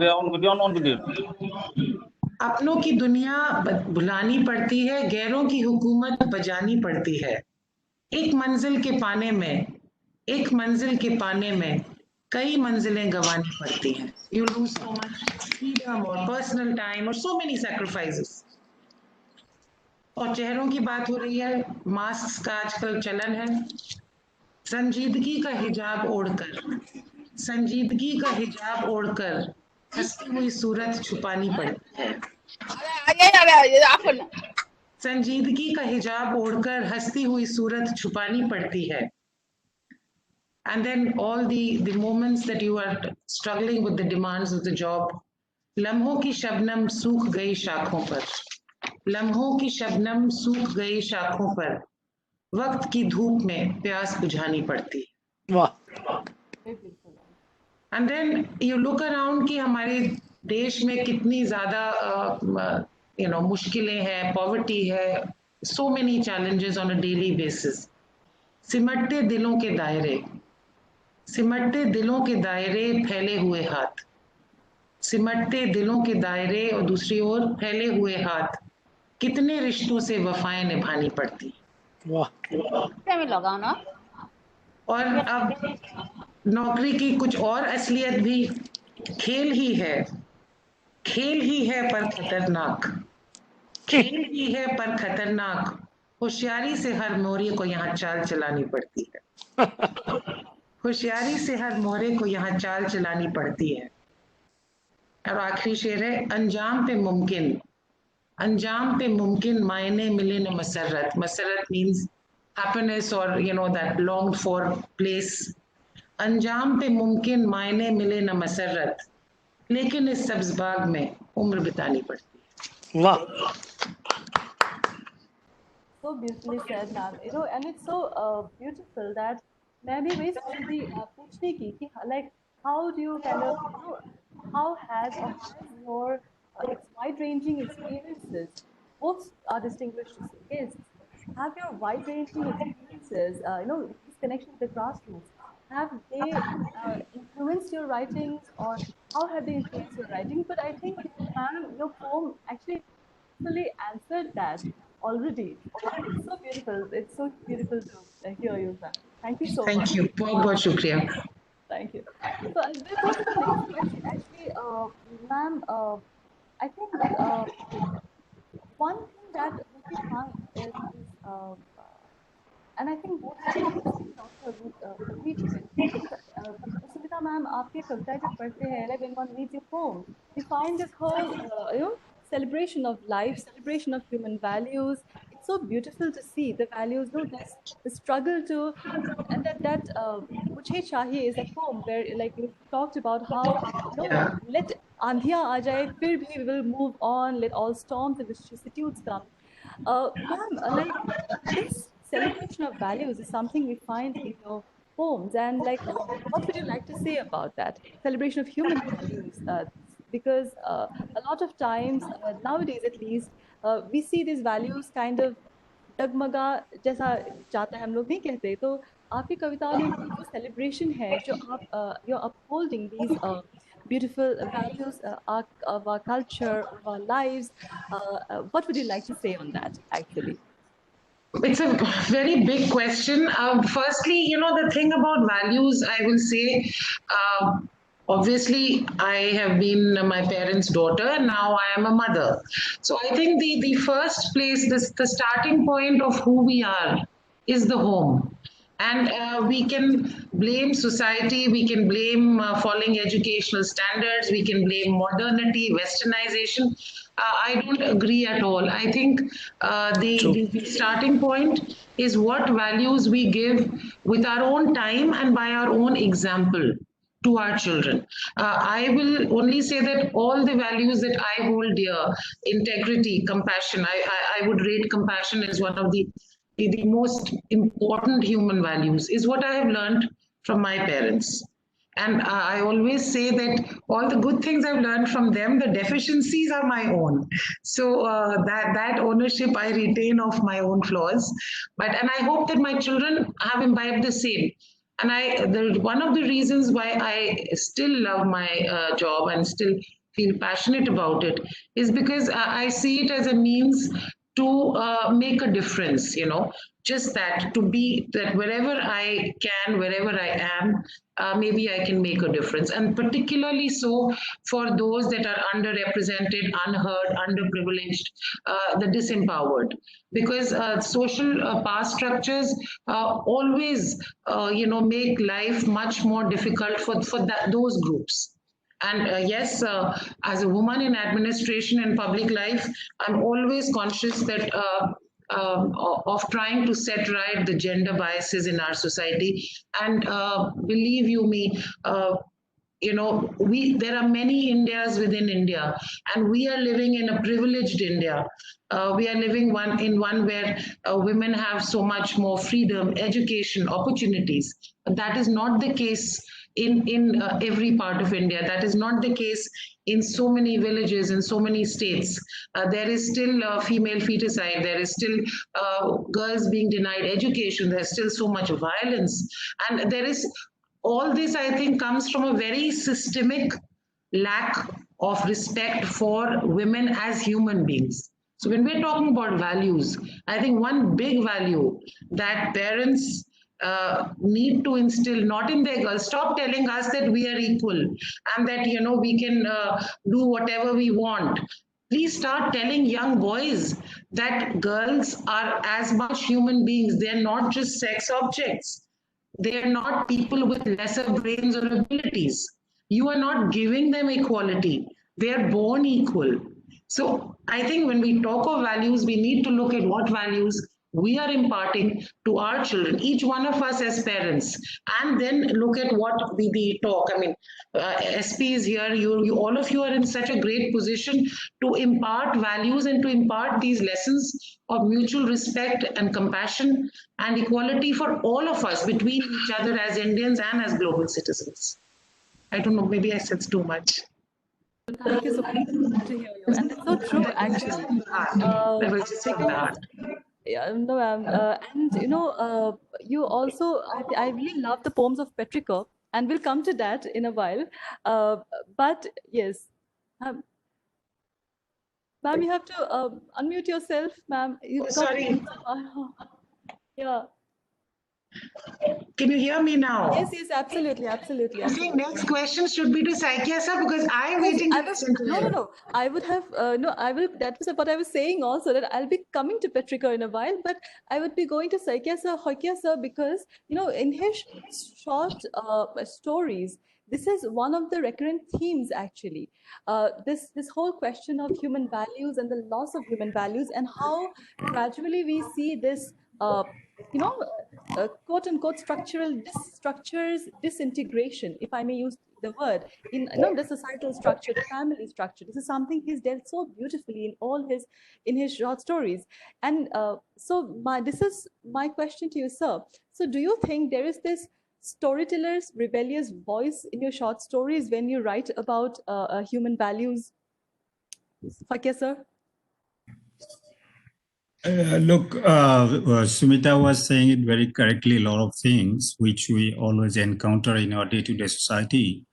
[SPEAKER 5] अपनों की दुनिया भुलानी पड़ती है, गैरों की हुकूमत बजानी पड़ती है. एक मंजिल के पाने में कई मंजिलें गंवानी पड़ती हैं. You lose so much freedom or personal time or so many sacrifices. और चेहरों की बात हो रही है, मास्क का आजकल चलन है. संजीदगी का हिजाब ओढ़कर हंसती हुई सूरत छुपानी पड़ती है. संजीदगी का हिजाब ओढ़कर हंसती हुई सूरत छुपानी पड़ती है. And then all the moments that you are struggling with the demands of the job. लम्हों की शबनम सूख गई शाखों पर, लम्हों की शबनम सूख गई शाखों पर, वक्त की धूप में प्यास बुझानी पड़ती. वाह. And then you look around कि हमारे देश में कितनी ज़्यादा मुश्किलें हैं, पॉवर्टी है, so many challenges on a daily basis. सिमटते दिलों के दायरे फैले हुए हाथ, सिमटते दिलों के दायरे और दूसरी ओर फैले हुए हाथ, कितने रिश्तों से वफाएं निभानी पड़ती. वाह. लगाओ ना. और अब नौकरी की कुछ और असलियत भी खेल ही है पर खतरनाक, होशियारी से हर मोहरे को यहाँ चाल चलानी पड़ती है. होशियारी से हर मोहरे को यहाँ चाल चलानी पड़ती है. और आखिरी शेर है, अंजाम पे मुमकिन मायने मिले न मसरत means happiness or that longed for place. अंजाम पे मुमकिन मायने मिले न मसरत, लेकिन इस सब्ज बाग में उम्र बितानी पड़ती है. वाह.
[SPEAKER 1] So beautifully said, ma'am. And it's so beautiful that मैं भी वही सोच रही पूछने की कि like how do you kind of how has your wide-ranging experiences, both are distinguished guests, have your wide-ranging experiences, this connection with the grassroots, have they influenced your writings, or how have they influenced your writing? But I think, ma'am, your poem actually fully answered that already. It's so beautiful. It's so beautiful to hear you, ma'am. Thank you so much.
[SPEAKER 5] Thank you. बहुत शुक्रिया.
[SPEAKER 1] Thank you. So we'll go to the next question. Actually, ma'am, I think one thing that we find is and I think both Sumita ma'am, आपके कविता जब पढ़ते हैं, like when one reads your poem, we find this whole celebration of life, celebration of human values. It's so beautiful to see the values, the struggle to, and that Mujhe Chahiye is a poem where like you talked about how let आंधियाँ आ जाए फिर भी we will move on, let all storms and vicissitudes come. Ma'am, like this celebration of values is something we find in your poems, and like what would you like to say about that celebration of human values? Because a lot of times nowadays at least we see these values kind of डगमगा जैसा जाता है, हम लोग नहीं कहते. तो आपकी कविताओं में जो celebration है, जो आप you're upholding these beautiful values of our culture, of our lives. What would you like to say on that, actually?
[SPEAKER 5] It's a very big question. Firstly, the thing about values, I will say, obviously, I have been my parents' daughter, and now I am a mother. So I think the first place, the starting point of who we are is the home. And we can blame society, we can blame falling educational standards, we can blame modernity, westernization. I don't agree at all. I think the starting point is what values we give with our own time and by our own example to our children. I will only say that all the values that I hold dear, integrity, compassion, I would rate compassion as one of the most important human values, is what I have learned from my parents. And I always say that all the good things I've learned from them, the deficiencies are my own. So that ownership I retain of my own flaws. And I hope that my children have imbibed the same. And one of the reasons why I still love my job and still feel passionate about it is because I see it as a means to make a difference, just that, to be that wherever I can, wherever I am, maybe I can make a difference. And particularly so for those that are underrepresented, unheard, underprivileged, the disempowered. Because social power structures always, make life much more difficult for those groups. And yes, as a woman in administration and public life, I'm always conscious that of trying to set right the gender biases in our society. And believe you me, there are many Indias within India, and we are living in a privileged India. We are living in one where women have so much more freedom, education, opportunities. But that is not the case in every part of India. That is not the case in so many villages, in so many states. There is still female feticide. There is still girls being denied education. There's still so much violence. And there is all this, I think, comes from a very systemic lack of respect for women as human beings. So when we're talking about values, I think one big value that parents need to instill, not in their girls, stop telling us that we are equal and that, we can do whatever we want. Please start telling young boys that girls are as much human beings. They're not just sex objects. They are not people with lesser brains or abilities. You are not giving them equality. They are born equal. So I think when we talk of values, we need to look at what values we are imparting to our children, each one of us as parents, and then look at what we talk. I mean, SP is here, you all of you are in such a great position to impart values and to impart these lessons of mutual respect and compassion and equality for all of us between each other as Indians and as global citizens. I don't know, maybe I said too much.
[SPEAKER 1] Thank you so much to hear you. And that's so true, actually.
[SPEAKER 5] That was just from the heart.
[SPEAKER 1] Yeah, no, and you also, I really love the poems of Petrarca, and we'll come to that in a while. But yes, ma'am, you have to unmute yourself, ma'am.
[SPEAKER 5] Sorry.
[SPEAKER 1] Yeah.
[SPEAKER 5] Can you hear me now?
[SPEAKER 1] Yes, absolutely.
[SPEAKER 5] I think next question should be to Saikia sir, because I'm waiting to listen to him.
[SPEAKER 1] No. I would have, I will, that was what I was saying also, that I'll be coming to Petrarca in a while, but I would be going to Saikia sir, because, in his short stories, this is one of the recurrent themes, actually. This whole question of human values and the loss of human values, and how gradually we see this, quote unquote structural disintegration, if I may use the word, in the societal structure, the family structure. This is something he's dealt so beautifully in his short stories. And this is my question to you, sir. So do you think there is this storyteller's rebellious voice in your short stories when you write about human values? Fakir sir?
[SPEAKER 3] Look, Sumita was saying it very correctly, a lot of things which we always encounter in our day-to-day society.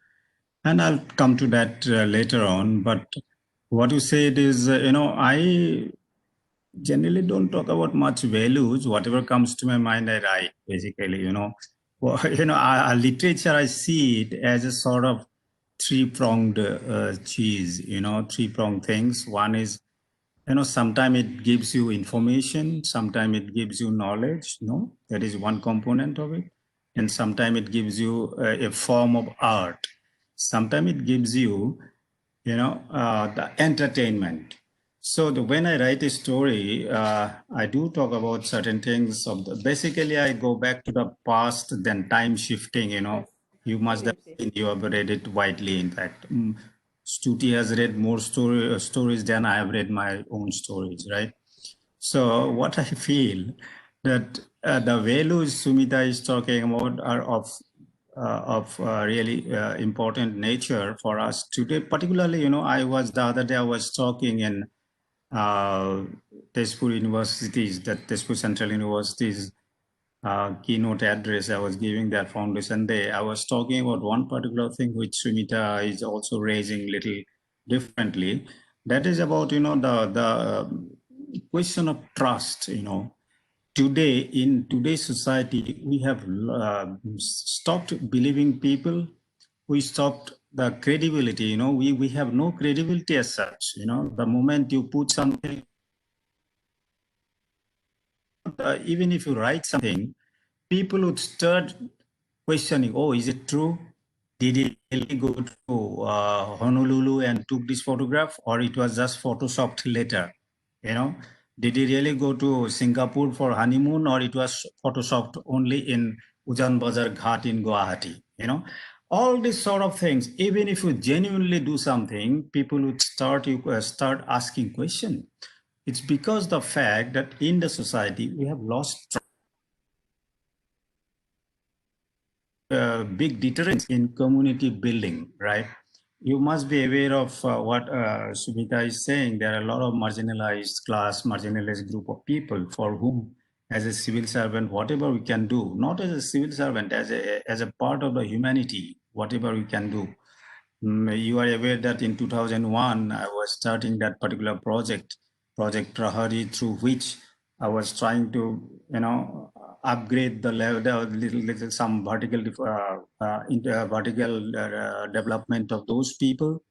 [SPEAKER 3] And I'll come to that later on. But what you said is, I generally don't talk about much values. Whatever comes to my mind, I write, basically, Well, our literature, I see it as a sort of three-pronged cheese, three-pronged things. One is, sometimes it gives you information, sometimes it gives you knowledge, that is one component of it. And sometimes it gives you a form of art. Sometimes it gives you, the entertainment. So when I write a story, I do talk about certain things. Basically, I go back to the past, then time shifting, you must have seen, you have read it widely, in fact. Stuti has read more stories than I have read my own stories, right? So what I feel that the values Sumita is talking about are of really important nature for us today. Particularly, the other day I was talking in Tezpur Universities, that Tezpur Central University's keynote address I was giving that foundation day. I was talking about one particular thing which Sumita is also raising little differently. That is about, the question of trust, Today, in today's society, we have stopped believing people. We stopped the credibility, we have no credibility as such, the moment you put something, even if you write something, people would start questioning, oh, is it true? Did he really go to Honolulu and took this photograph, or it was just photoshopped later? Did he really go to Singapore for honeymoon, or it was photoshopped only in Ujan Bazar Ghat in Guwahati? All these sort of things. Even if you genuinely do something, people would start asking questions. It's because the fact that in the society we have lost big deterrence in community building, right? You must be aware of what Subhita is saying. There are a lot of marginalized class, marginalized group of people for whom, as a civil servant, whatever we can do, not as a civil servant, as a part of the humanity, whatever we can do. You are aware that in 2001, I was starting that particular project, Project Prahari, through which I was trying to, upgrade the level, little some vertical development of those people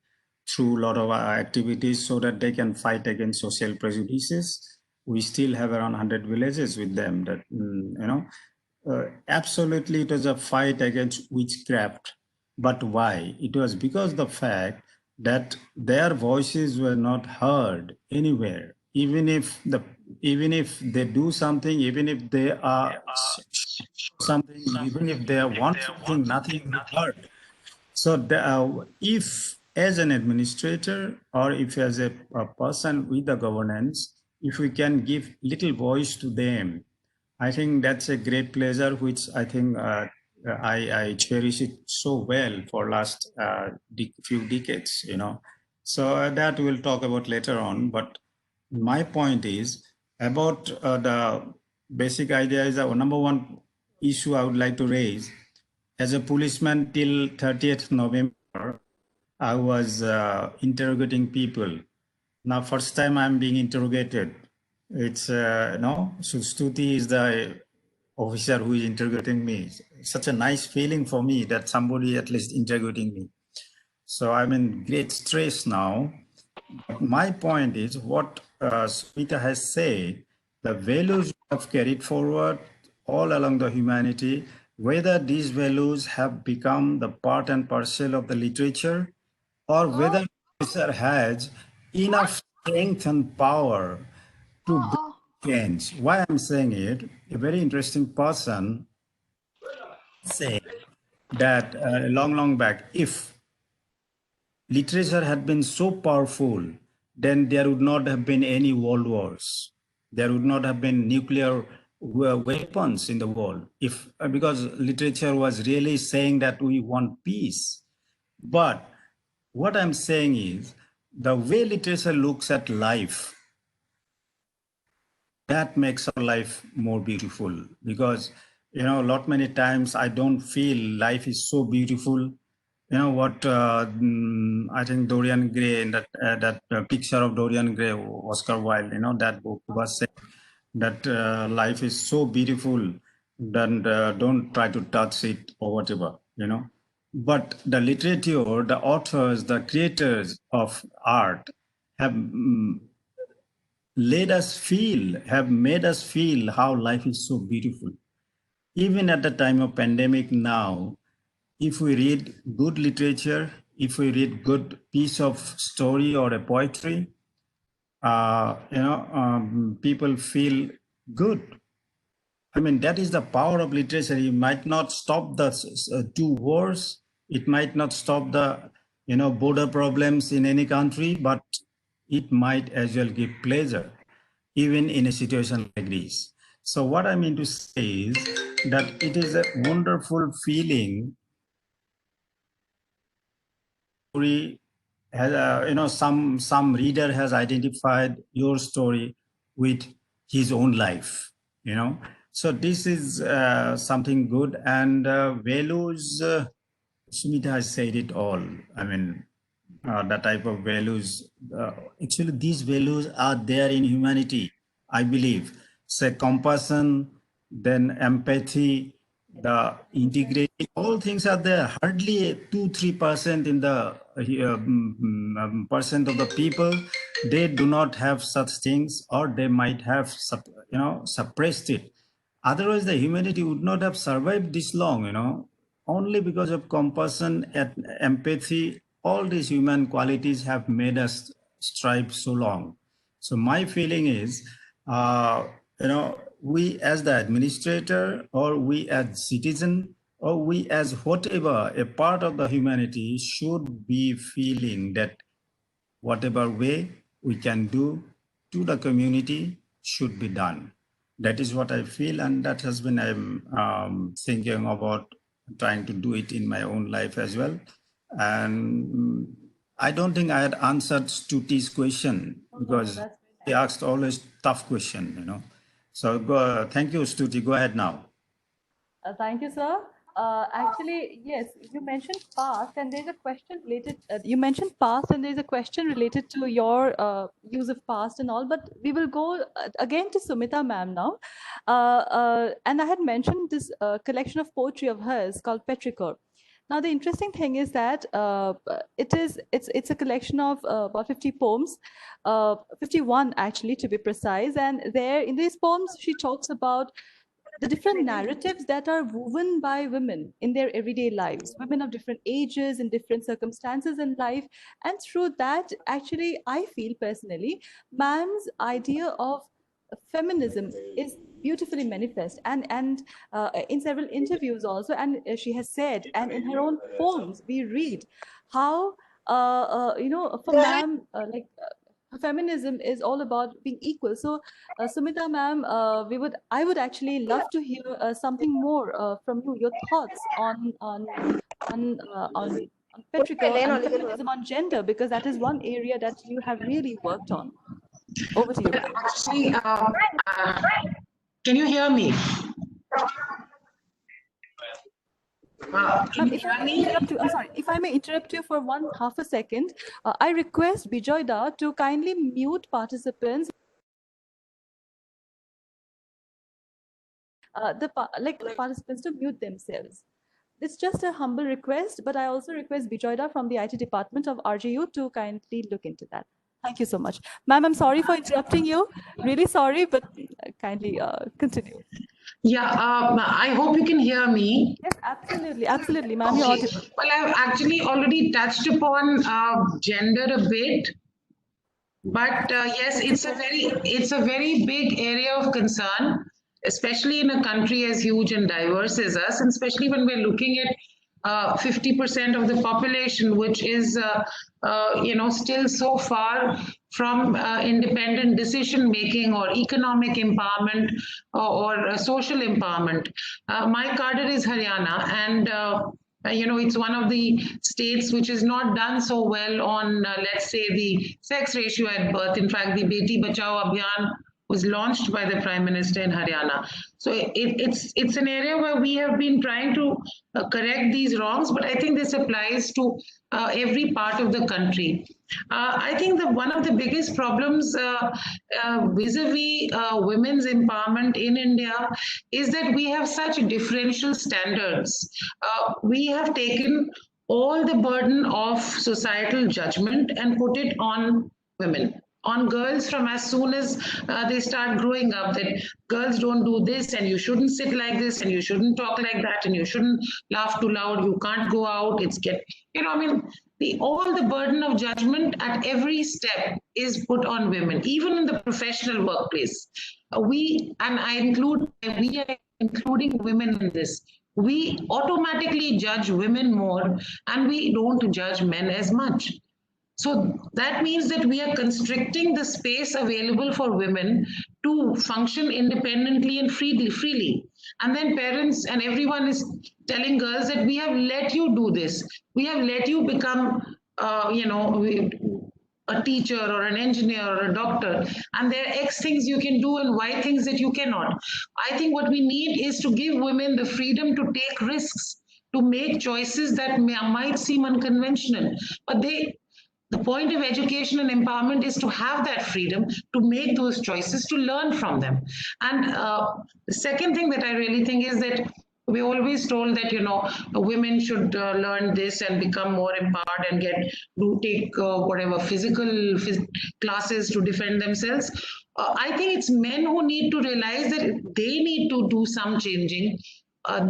[SPEAKER 3] through a lot of activities so that they can fight against social prejudices. We still have around 100 villages with them that, absolutely it was a fight against witchcraft. But why? It was because the fact that their voices were not heard anywhere. Even if they do something, even if they are something, even if they want something, nothing is heard. So if as an administrator or if as a person with the governance, if we can give little voice to them, I think that's a great pleasure, which I think I cherish it so well for last few decades, So that we'll talk about later on. But my point is about the basic idea is that number one issue I would like to raise. As a policeman till 30th November, I was interrogating people. Now, first time I'm being interrogated. It's no, so Stuti is the officer who is interrogating me. Such a nice feeling for me that somebody at least interrogating me. So I'm in great stress now. But my point is what Smita has said, the values we have carried forward all along the humanity, whether these values have become the part and parcel of the literature, or whether literature has enough strength and power to bring change. Why I'm saying it, a very interesting person said that long back, if literature had been so powerful, then there would not have been any world wars. There would not have been nuclear weapons in the world, if because literature was really saying that we want peace. But what I'm saying is the way literature looks at life that makes our life more beautiful, because a lot many times I don't feel life is so beautiful. What I think Dorian Gray, in that picture of Dorian Gray, Oscar Wilde, that book was saying that life is so beautiful, then don't try to touch it or whatever. But the literature, the authors, the creators of art have have made us feel how life is so beautiful. Even at the time of pandemic now, if we read good literature, if we read good piece of story or a poetry, people feel good. I mean, that is the power of literature. It might not stop the two wars. It might not stop the, border problems in any country, but it might as well give pleasure, even in a situation like this. So what I mean to say is that it is a wonderful feeling. Has, some reader has identified your story with his own life. So this is something good, and values. Sumita has said it all. I mean, the type of values. Actually, these values are there in humanity, I believe. Say compassion, then empathy, the integrity, all things are there. Hardly 2-3% in the percent of the people, they do not have such things, or they might have suppressed it. Otherwise, the humanity would not have survived this long. Only because of compassion and empathy, all these human qualities have made us strive so long. So my feeling is, we as the administrator, or we as citizen, or we as whatever, a part of the humanity should be feeling that whatever way we can do to the community should be done. That is what I feel, and that has been I'm thinking about trying to do it in my own life as well. And I don't think I had answered Stuti's question, because he asked always tough question. So thank you, Stuti. Go ahead now.
[SPEAKER 1] Thank you, sir. Actually, yes, you mentioned past, and there's a question related. You mentioned past, and there's a question related to your use of past and all. But we will go again to Sumita ma'am now. And I had mentioned this collection of poetry of hers called Petrichor. Now, the interesting thing is that it's a collection of about 50 poems, 51 actually to be precise. And there, in these poems, she talks about the different narratives that are woven by women in their everyday lives, women of different ages and different circumstances in life. And through that, actually, I feel personally, ma'am's idea of feminism is beautifully manifest, and in several interviews also, and she has said, and in her own poems, we read how, for ma'am, feminism is all about being equal. So, Sumita ma'am, I would actually love to hear something more from you, your thoughts on Petrichor and feminism on gender, because that is one area that you have really worked on. Over to you, ma'am.
[SPEAKER 5] Actually, can you hear me?
[SPEAKER 1] If I may interrupt you, I'm sorry. If I may interrupt you for half a second, I request Bijoyda to kindly mute participants. Participants to mute themselves. It's just a humble request, but I also request Bijoyda from the IT department of RGU to kindly look into that. Thank you so much. Ma'am, I'm sorry for interrupting you. Really sorry, but kindly continue.
[SPEAKER 5] Yeah, I hope you can hear me.
[SPEAKER 1] Yes, absolutely, absolutely, ma'am.
[SPEAKER 5] Okay. Well, I've actually already touched upon gender a bit, but yes, it's a very big area of concern, especially in a country as huge and diverse as us, and especially when we're looking at 50% of the population, which is still so far from independent decision making or economic empowerment or social empowerment. My cadre is Haryana, and it's one of the states which is not done so well on, let's say, the sex ratio at birth. In fact, the Beti Bachao Abhiyan, was launched by the Prime Minister in Haryana. So it's an area where we have been trying to correct these wrongs, but I think this applies to every part of the country. I think that one of the biggest problems vis-a-vis women's empowerment in India is that we have such differential standards. We have taken all the burden of societal judgment and put it on women, on girls from as soon as they start growing up, that girls don't do this and you shouldn't sit like this and you shouldn't talk like that and you shouldn't laugh too loud, you can't go out, all the burden of judgment at every step is put on women, even in the professional workplace. We are including women in this. We automatically judge women more and we don't judge men as much. So that means that we are constricting the space available for women to function independently and freely. And then parents and everyone is telling girls that we have let you do this. We have let you become, a teacher or an engineer or a doctor, and there are X things you can do and Y things that you cannot. I think what we need is to give women the freedom to take risks, to make choices that might seem unconventional, but the point of education and empowerment is to have that freedom to make those choices, to learn from them. And the second thing that I really think is that we're always told that, women should learn this and become more empowered and take whatever physical classes to defend themselves. I think it's men who need to realize that they need to do some changing.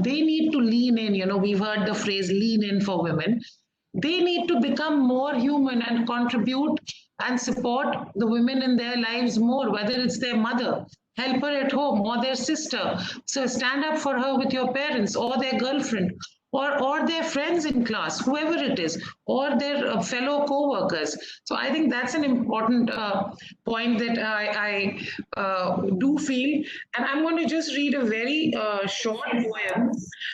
[SPEAKER 5] They need to lean in, we've heard the phrase lean in for women. They need to become more human and contribute and support the women in their lives more, whether it's their mother, help her at home, or their sister. So stand up for her with your parents or their girlfriend or their friends in class, whoever it is, or their fellow co-workers. So I think that's an important point that I do feel. And I'm going to just read a very short poem,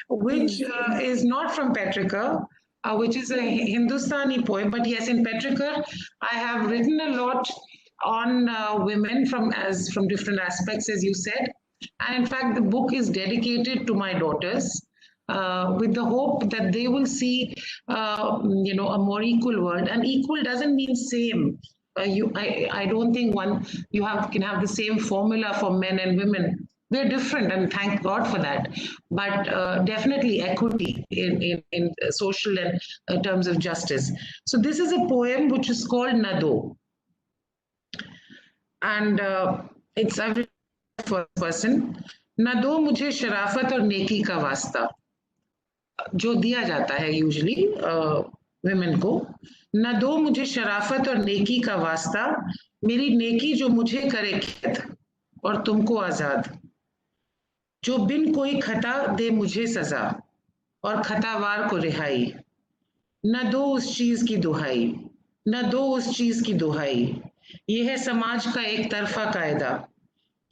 [SPEAKER 5] which is not from Petrarca, which is a Hindustani poem. But yes, in Petrarca, I have written a lot on women from different aspects, as you said. And in fact, the book is dedicated to my daughters, with the hope that they will see, a more equal world. And equal doesn't mean same. I don't think can have the same formula for men and women. They're different, and thank God for that. But definitely equity in social and terms of justice. So this is a poem which is called Nado. And it's a first person. न दो मुझे शराफत और नेकी का वास्ता, जो दिया जाता है यूजुअली women को. न दो मुझे शराफत और नेकी का वास्ता, मेरी नेकी जो मुझे करे कैद और तुमको आजाद, जो बिन कोई खता दे मुझे सजा और खतावार को रिहाई. न दो उस चीज की दुहाई, न दो उस चीज की दुहाई. ये है समाज का एक तरफा कायदा,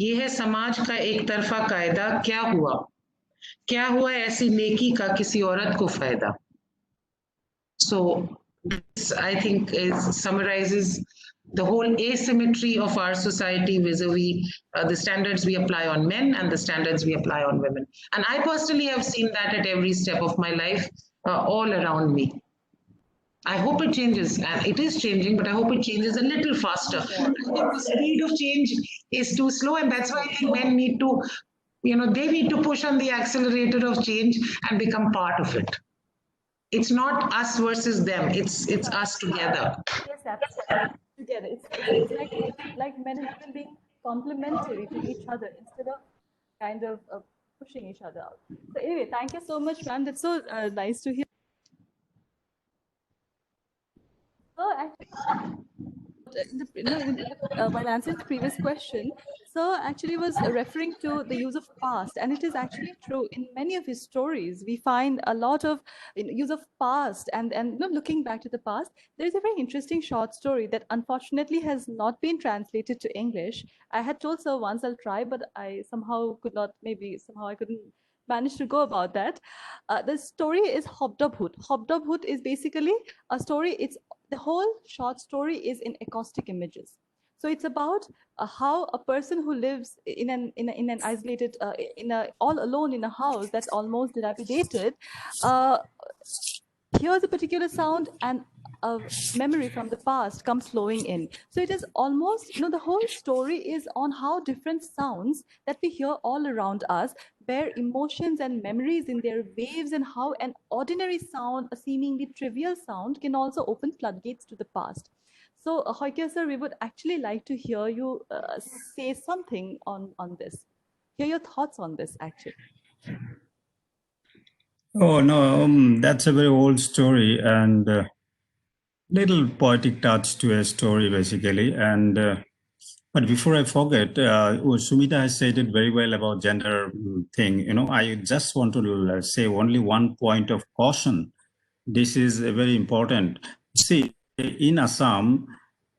[SPEAKER 5] ये है समाज का एक तरफा कायदा. क्या हुआ ऐसी नेकी का किसी औरत को फायदा. So this, I think, summarizes the whole asymmetry of our society vis-a-vis the standards we apply on men and the standards we apply on women. And I personally have seen that at every step of my life, all around me. I hope it changes, and it is changing, but I hope it changes a little faster. I think the speed of change is too slow, and that's why I think men need to, they need to push on the accelerator of change and become part of it. It's not us versus them, it's us together.
[SPEAKER 1] Yes, absolutely. Together. It's like men and women being complementary to each other instead of kind of pushing each other out. So anyway, thank you so much, ma'am. That's so nice to hear. While answering the previous question, sir actually was referring to the use of past, and it is actually true. In many of his stories, we find a lot of use of past, and looking back to the past, there is a very interesting short story that unfortunately has not been translated to English. I had told sir once I'll try, but I somehow could not, I couldn't manage to go about that. The story is Hobdobhood. Hobdobhood is basically a story, the whole short story is in acoustic images. So it's about how a person who lives in an isolated, all alone in a house that's almost dilapidated, hears a particular sound and a memory from the past comes flowing in. So it is almost, the whole story is on how different sounds that we hear all around us bear emotions and memories in their waves, and how an ordinary sound, a seemingly trivial sound, can also open floodgates to the past. So, Hoike sir, we would actually like to hear you say something on this. Hear your thoughts on this, actually.
[SPEAKER 3] Oh no, that's a very old story and little poetic touch to a story basically. And but before I forget, Sumita has said it very well about gender thing. I just want to say only one point of caution. This is very important. See, in Assam,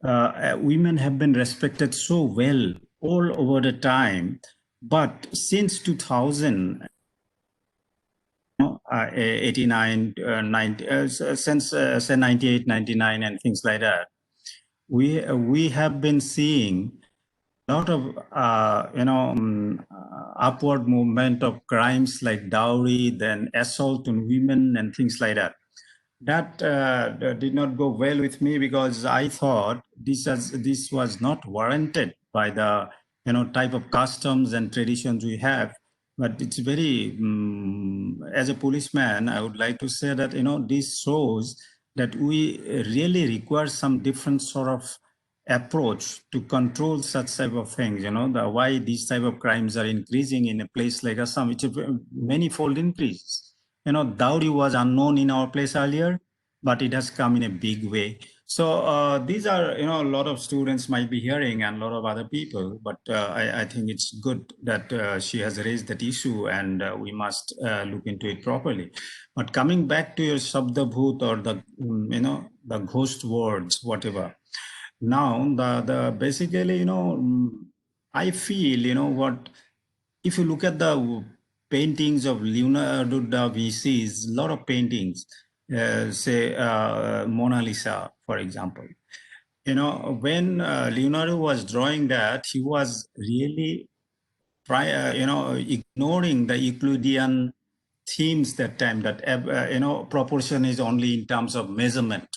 [SPEAKER 3] women have been respected so well all over the time, but since 2000, 89, 90, since say 98, 99 and things like that, we have been seeing a lot of upward movement of crimes like dowry, then assault on women and things like that. That did not go well with me, because I thought this was not warranted by the type of customs and traditions we have. But it's very, as a policeman, I would like to say that this shows that we really require some different sort of approach to control such type of things. Why these type of crimes are increasing in a place like Assam, it's a many-fold increase. Dowry was unknown in our place earlier, but it has come in a big way. So these are, a lot of students might be hearing and a lot of other people, but I think it's good that she has raised that issue, and we must look into it properly. But coming back to your Shabda Bhoot or the, the ghost words, whatever. Now, the basically, I feel, what, if you look at the paintings of Leonardo da Vinci's, a lot of paintings, say Mona Lisa, for example. When Leonardo was drawing that, he was really, ignoring the Euclidean themes that time, that, proportion is only in terms of measurement.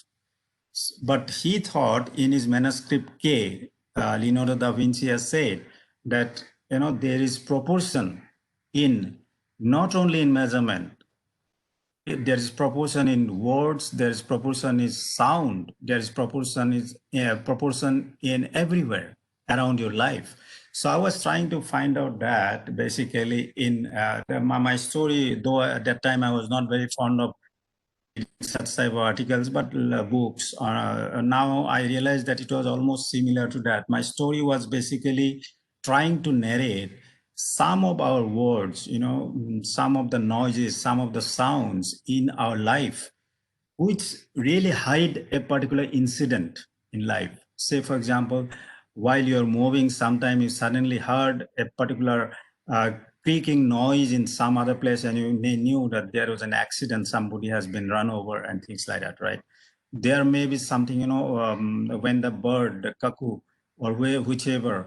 [SPEAKER 3] But he thought in his manuscript K, Leonardo da Vinci has said that, there is proportion in, not only in measurement, there is proportion in words, there is proportion in sound, there is proportion in everywhere around your life. So I was trying to find out that basically in my story, though at that time I was not very fond of such type of articles, but books. Now I realized that it was almost similar to that. My story was basically trying to narrate some of our words, some of the noises, some of the sounds in our life, which really hide a particular incident in life. Say, for example, while you're moving, sometimes you suddenly heard a particular creaking noise in some other place, and you knew that there was an accident, somebody has been run over and things like that, right? There may be something, when the bird, the cuckoo, or whichever,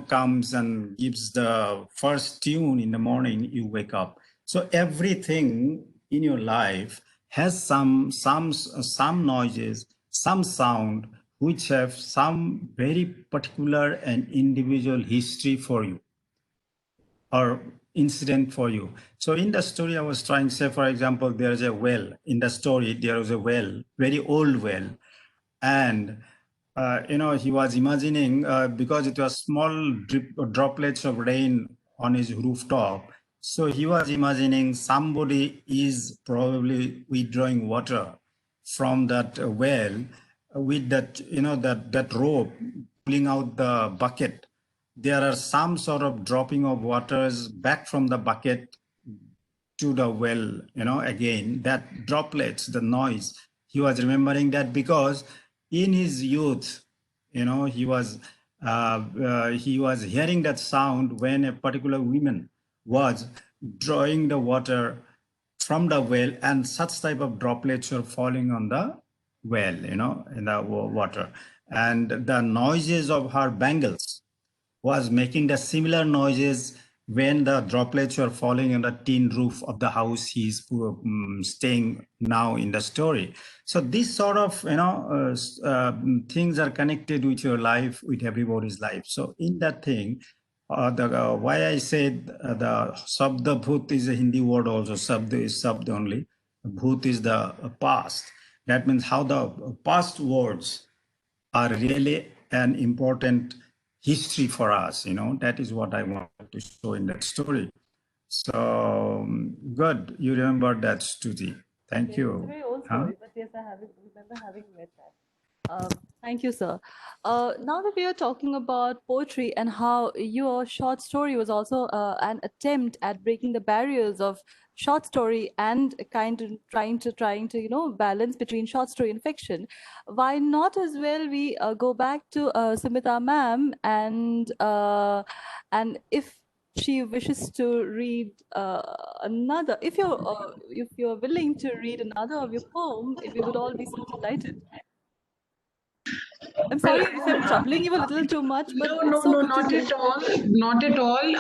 [SPEAKER 3] comes and gives the first tune in the morning, you wake up. So everything in your life has some noises, some sound, which have some very particular and individual history for you or incident for you. So in the story I was trying to say, for example, there's a well. In the story, there was a well, very old well. And, he was imagining, because it was small droplets of rain on his rooftop. So he was imagining somebody is probably withdrawing water from that well with that, that rope pulling out the bucket. There are some sort of dropping of waters back from the bucket to the well, again, that droplets, the noise. He was remembering that because in his youth, he was hearing that sound when a particular woman was drawing the water from the well, and such type of droplets were falling on the well, in the water. And the noises of her bangles was making the similar noises when the droplets were falling on the tin roof of the house he's staying now in the story. So this sort of, things are connected with your life, with everybody's life. So in that thing, why I said the Sabda Bhut is a Hindi word also. Sabda is Sabda only. Bhut is the past. That means how the past words are really an important history for us. That is what I wanted to show in that story. So good, you remember that, Stuti. Thank
[SPEAKER 1] Yes,
[SPEAKER 3] you.
[SPEAKER 1] it's a very old
[SPEAKER 3] Huh?
[SPEAKER 1] story, but yes, I remember having read that. Thank you, sir. Now that we are talking about poetry and how your short story was also an attempt at breaking the barriers of short story and kind of trying to balance between short story and fiction, why not as well we go back to Sumita ma'am and if she wishes to read another, if you're willing to read another of your poem, we would all be so delighted. I'm sorry if I'm troubling you a little too much, but
[SPEAKER 5] No,
[SPEAKER 1] it's so good to
[SPEAKER 5] not
[SPEAKER 1] hear.
[SPEAKER 5] at all. Not at all.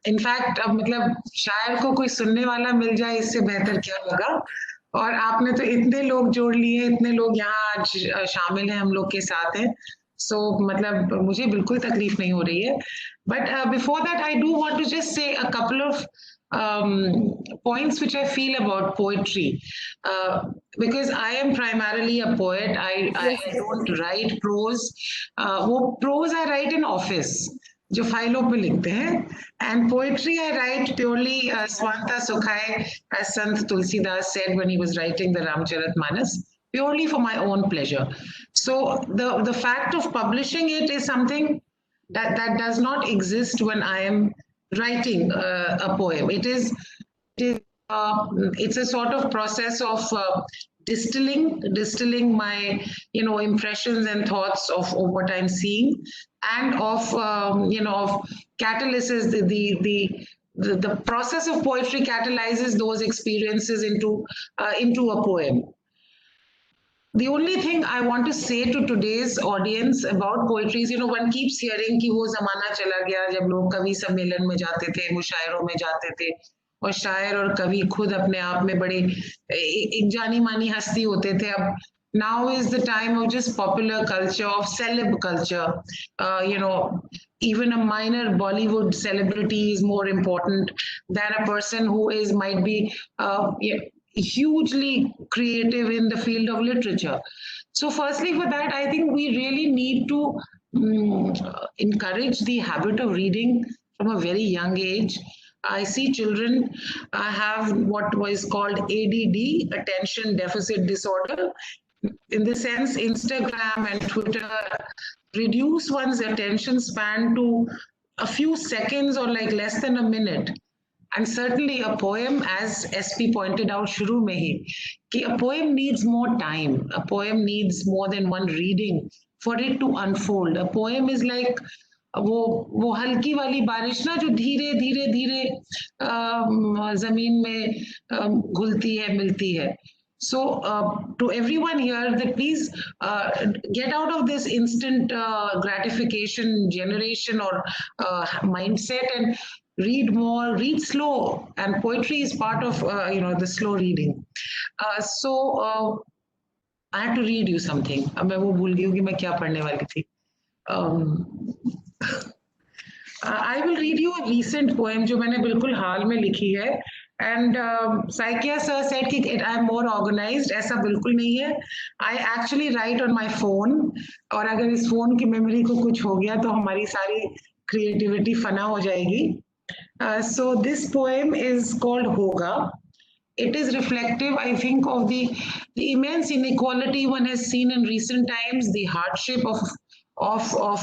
[SPEAKER 5] In fact, मतलब शायर को कोई सुनने वाला मिल जाए इससे बेहतर क्या होगा। और आपने तो इतने लोग जोड़ लिए, इतने लोग यहाँ आज शामिल हैं, हम लोग के साथ हैं। So मतलब मुझे बिल्कुल तकलीफ नहीं हो रही है। But before that, I do want to just say a couple of points which I feel about poetry, because I am primarily a poet. I don't write prose. वो prose I write in office, जो फाइलों पे लिखते हैं, and poetry I write purely Swanta Sukhai, as Sant Tulsidas said when he was writing the Ramcharitmanas, purely for my own pleasure. So the fact of publishing it is something that does not exist when I am writing a poem. It's a sort of process of distilling my impressions and thoughts of what I'm seeing, and of of catalysis. The process of poetry catalyzes those experiences into a poem. The only thing I want to say to today's audience about poetry is, one keeps hearing कि वो जमाना चला गया जब लोग कवि सम्मेलन में जाते थे, मुशायरों में जाते थे, और शायर और कवि खुद अपने आप में बड़े एक जानी मानी हस्ती होते थे। अब now is the time of just popular culture, of celeb culture. Even a minor Bollywood celebrity is more important than a person who might be hugely creative in the field of literature. So firstly, for that, I think we really need to encourage the habit of reading from a very young age. I see children have what was called ADD, attention deficit disorder. In the sense, Instagram and Twitter reduce one's attention span to a few seconds or like less than a minute. And certainly a poem, as SP pointed out shuru mein hi, a poem needs more time. A poem needs more than one reading for it to unfold. A poem is like वो हल्की वाली बारिश ना जो धीरे धीरे धीरे जमीन में घुलती है, मिलती है. So to everyone here, that please get out of this instant gratification generation or mindset and read more, read slow, and poetry is part of the slow reading. So I had to read you something. अब मैं वो भूल गई हूँ कि मैं क्या पढ़ने वाली थी. I will read you a recent poem जो मैंने बिल्कुल हाल में लिखी है. And Saikia sir said कि I am more organized. ऐसा बिल्कुल नहीं है. I actually write on my phone. और अगर इस phone की memory को कुछ हो गया तो हमारी सारी creativity फना हो जाएगी. So this poem is called Hoga. It is reflective, I think, of the immense inequality one has seen in recent times, the hardship of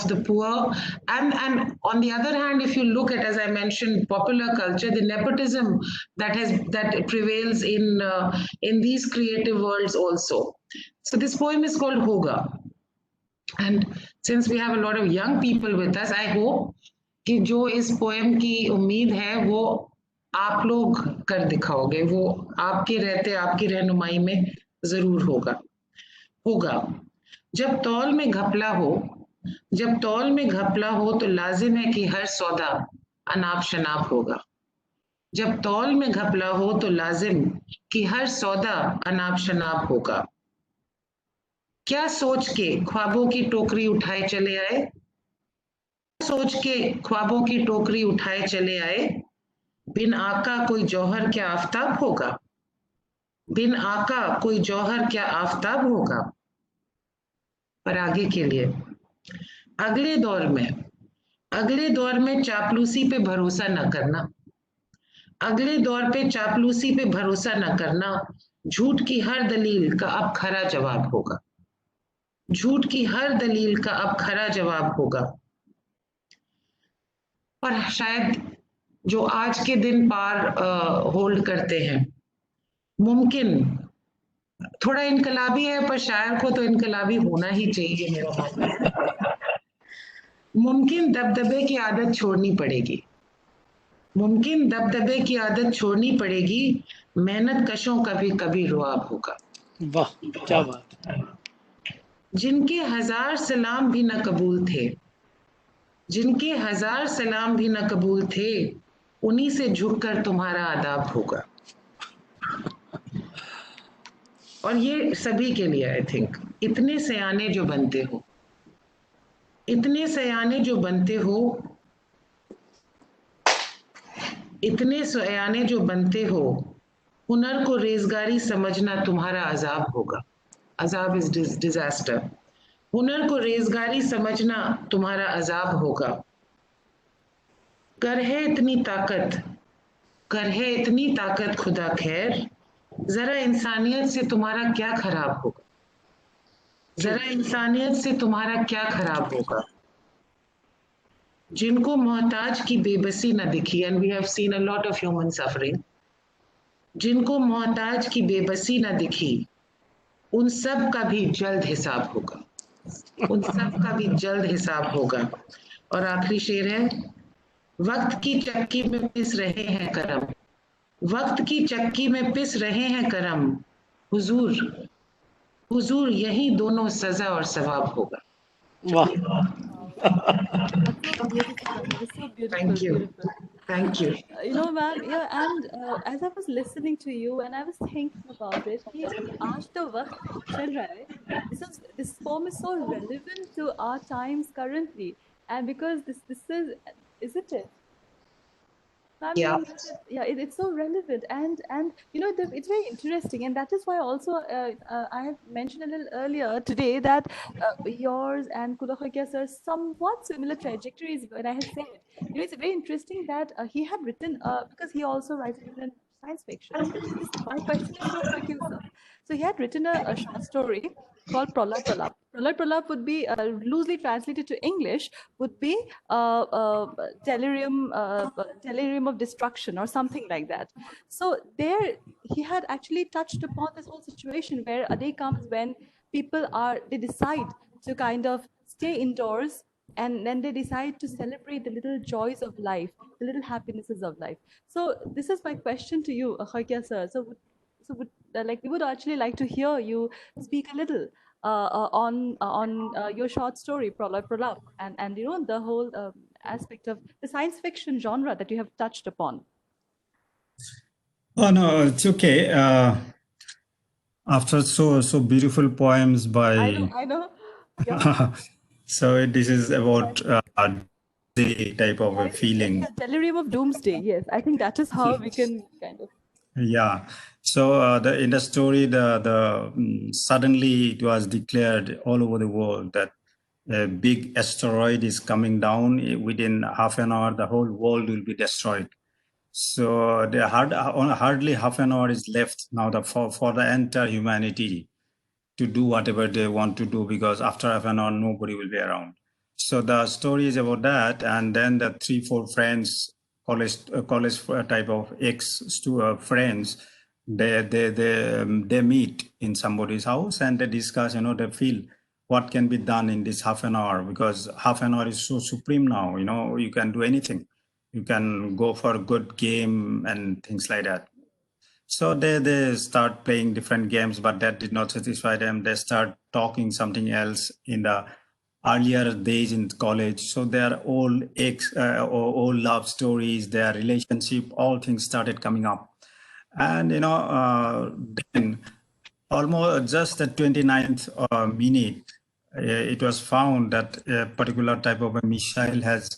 [SPEAKER 5] the poor, and on the other hand, if you look at, as I mentioned, popular culture, the nepotism that prevails in these creative worlds also. So this poem is called Hoga, and since we have a lot of young people with us, I hope कि जो इस poem की उम्मीद है वो आप लोग कर दिखाओगे, वो आपके रहते आपकी रहनुमाई में जरूर होगा. होगा। जब तौल में घपला हो तो लाजिम है कि हर सौदा अनाप शनाप होगा। जब तौल में घपला हो तो लाजिम कि हर सौदा अनाप शनाप होगा। क्या सोच के ख्वाबों की टोकरी उठाए चले आए, सोच के ख्वाबों की टोकरी उठाए चले आए, बिन आका कोई जौहर क्या आफताब होगा, बिन आका कोई जौहर क्या आफताब होगा। पर आगे के लिए अगले दौर में चापलूसी पे भरोसा न करना, अगले दौर पे चापलूसी पे भरोसा न करना, झूठ की हर दलील का अब खरा जवाब होगा, झूठ की हर दलील का अब खरा जवाब होगा। और शायद जो आज के दिन पार होल्ड करते हैं, मुमकिन थोड़ा इनकलाबी है पर शायर को तो इनकलाबी होना ही चाहिए मेरा मानना है। मुमकिन दबदबे की आदत छोड़नी पड़ेगी, मुमकिन दबदबे की आदत छोड़नी पड़ेगी, मेहनत कशों का भी कभी रुआब होगा।
[SPEAKER 8] वाह, क्या बात।
[SPEAKER 5] जिनके हजार सलाम भी न कबूल थे, जिनके हजार सलाम भी न कबूल थे, उन्हीं से झुककर तुम्हारा आदाब होगा। और ये सभी के लिए आई थिंक, इतने सयाने जो बनते हो, इतने सयाने जो बनते हो, इतने सयाने जो बनते हो, हुनर को रेजगारी समझना तुम्हारा अजाब होगा। अजाब इज डिजास्टर। हुनर को रेजगारी समझना तुम्हारा अजाब होगा। कर है इतनी ताकत, कर है इतनी ताकत खुदा खैर, जरा इंसानियत से तुम्हारा क्या खराब होगा, जरा इंसानियत से तुम्हारा क्या खराब होगा। जिनको मोहताज की बेबसी न दिखी, and we have seen a lot of human suffering, जिनको मोहताज की बेबसी न दिखी, उन सब का भी जल्द हिसाब होगा, उन सब का भी जल्द हिसाब होगा। और आखिरी शेर है, वक्त की चक्की में पिस रहे हैं करम, वक्त की चक्की में पिस रहे हैं करम, हुजूर हुजूर यही दोनों सजा और सवाब होगा।
[SPEAKER 8] वाह।
[SPEAKER 1] That's so beautiful. That is so beautiful,
[SPEAKER 5] thank you,
[SPEAKER 1] beautiful.
[SPEAKER 5] थैंk you.
[SPEAKER 1] Ma'am, yeah, and as I was listening to you and I was thinking about it, कि आज तो वक्त चल रहा है. This poem is so relevant to our times currently, and because this is, isn't it? I
[SPEAKER 5] Yeah.
[SPEAKER 1] mean, it's so relevant, and it's very interesting, and that is why also I have mentioned a little earlier today that yours and Kula Khoikia sir's somewhat similar trajectories. When I had said, it's very interesting that he had written because he also writes in science fiction. My question is for Khoikia sir. So he had written a short story called Pralay Pralap. Pralay Pralap would be loosely translated to English would be delirium of destruction or something like that. So there he had actually touched upon this whole situation where a day comes when people they decide to kind of stay indoors, and then they decide to celebrate the little joys of life, the little happinesses of life. So this is my question to you, Khoikia sir. We would actually like to hear you speak a little on your short story, Pralay Pralap, and the whole aspect of the science fiction genre that you have touched upon.
[SPEAKER 3] Oh no, it's okay. After so beautiful poems by.
[SPEAKER 1] I know. Yeah.
[SPEAKER 3] So this is about the type of a feeling.
[SPEAKER 1] The delirium of doomsday. Yes, I think that is how we can kind of.
[SPEAKER 3] Yeah. So in the story, suddenly it was declared all over the world that a big asteroid is coming down. Within half an hour, the whole world will be destroyed. So hardly half an hour is left now for the entire humanity to do whatever they want to do, because after half an hour, nobody will be around. So the story is about that. And then the 3-4 friends, college type of friends, they meet in somebody's house and they discuss, they feel what can be done in this half an hour, because half an hour is so supreme now, you can do anything. You can go for a good game and things like that. So they start playing different games, but that did not satisfy them. They start talking something else in the earlier days in college. So their old old love stories, their relationship, all things started coming up. And then almost just the 29th minute, it was found that a particular type of a missile has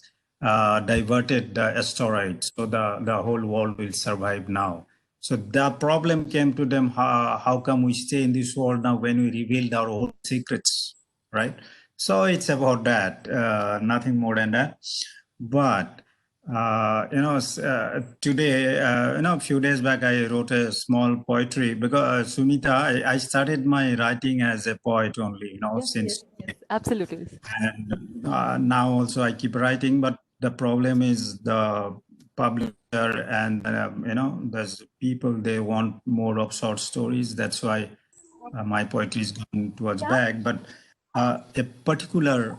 [SPEAKER 3] diverted the asteroid. So the whole world will survive now. So the problem came to them, how come we stay in this world now when we revealed our own secrets, right? So it's about that, nothing more than that. But today, a few days back, I wrote a small poetry because Sumita, I started my writing as a poet only,
[SPEAKER 1] Yes,
[SPEAKER 3] since,
[SPEAKER 1] yes, absolutely.
[SPEAKER 3] and now also I keep writing, but the problem is the publisher and, there's people, they want more of short stories. That's why my poetry is going towards back, but a particular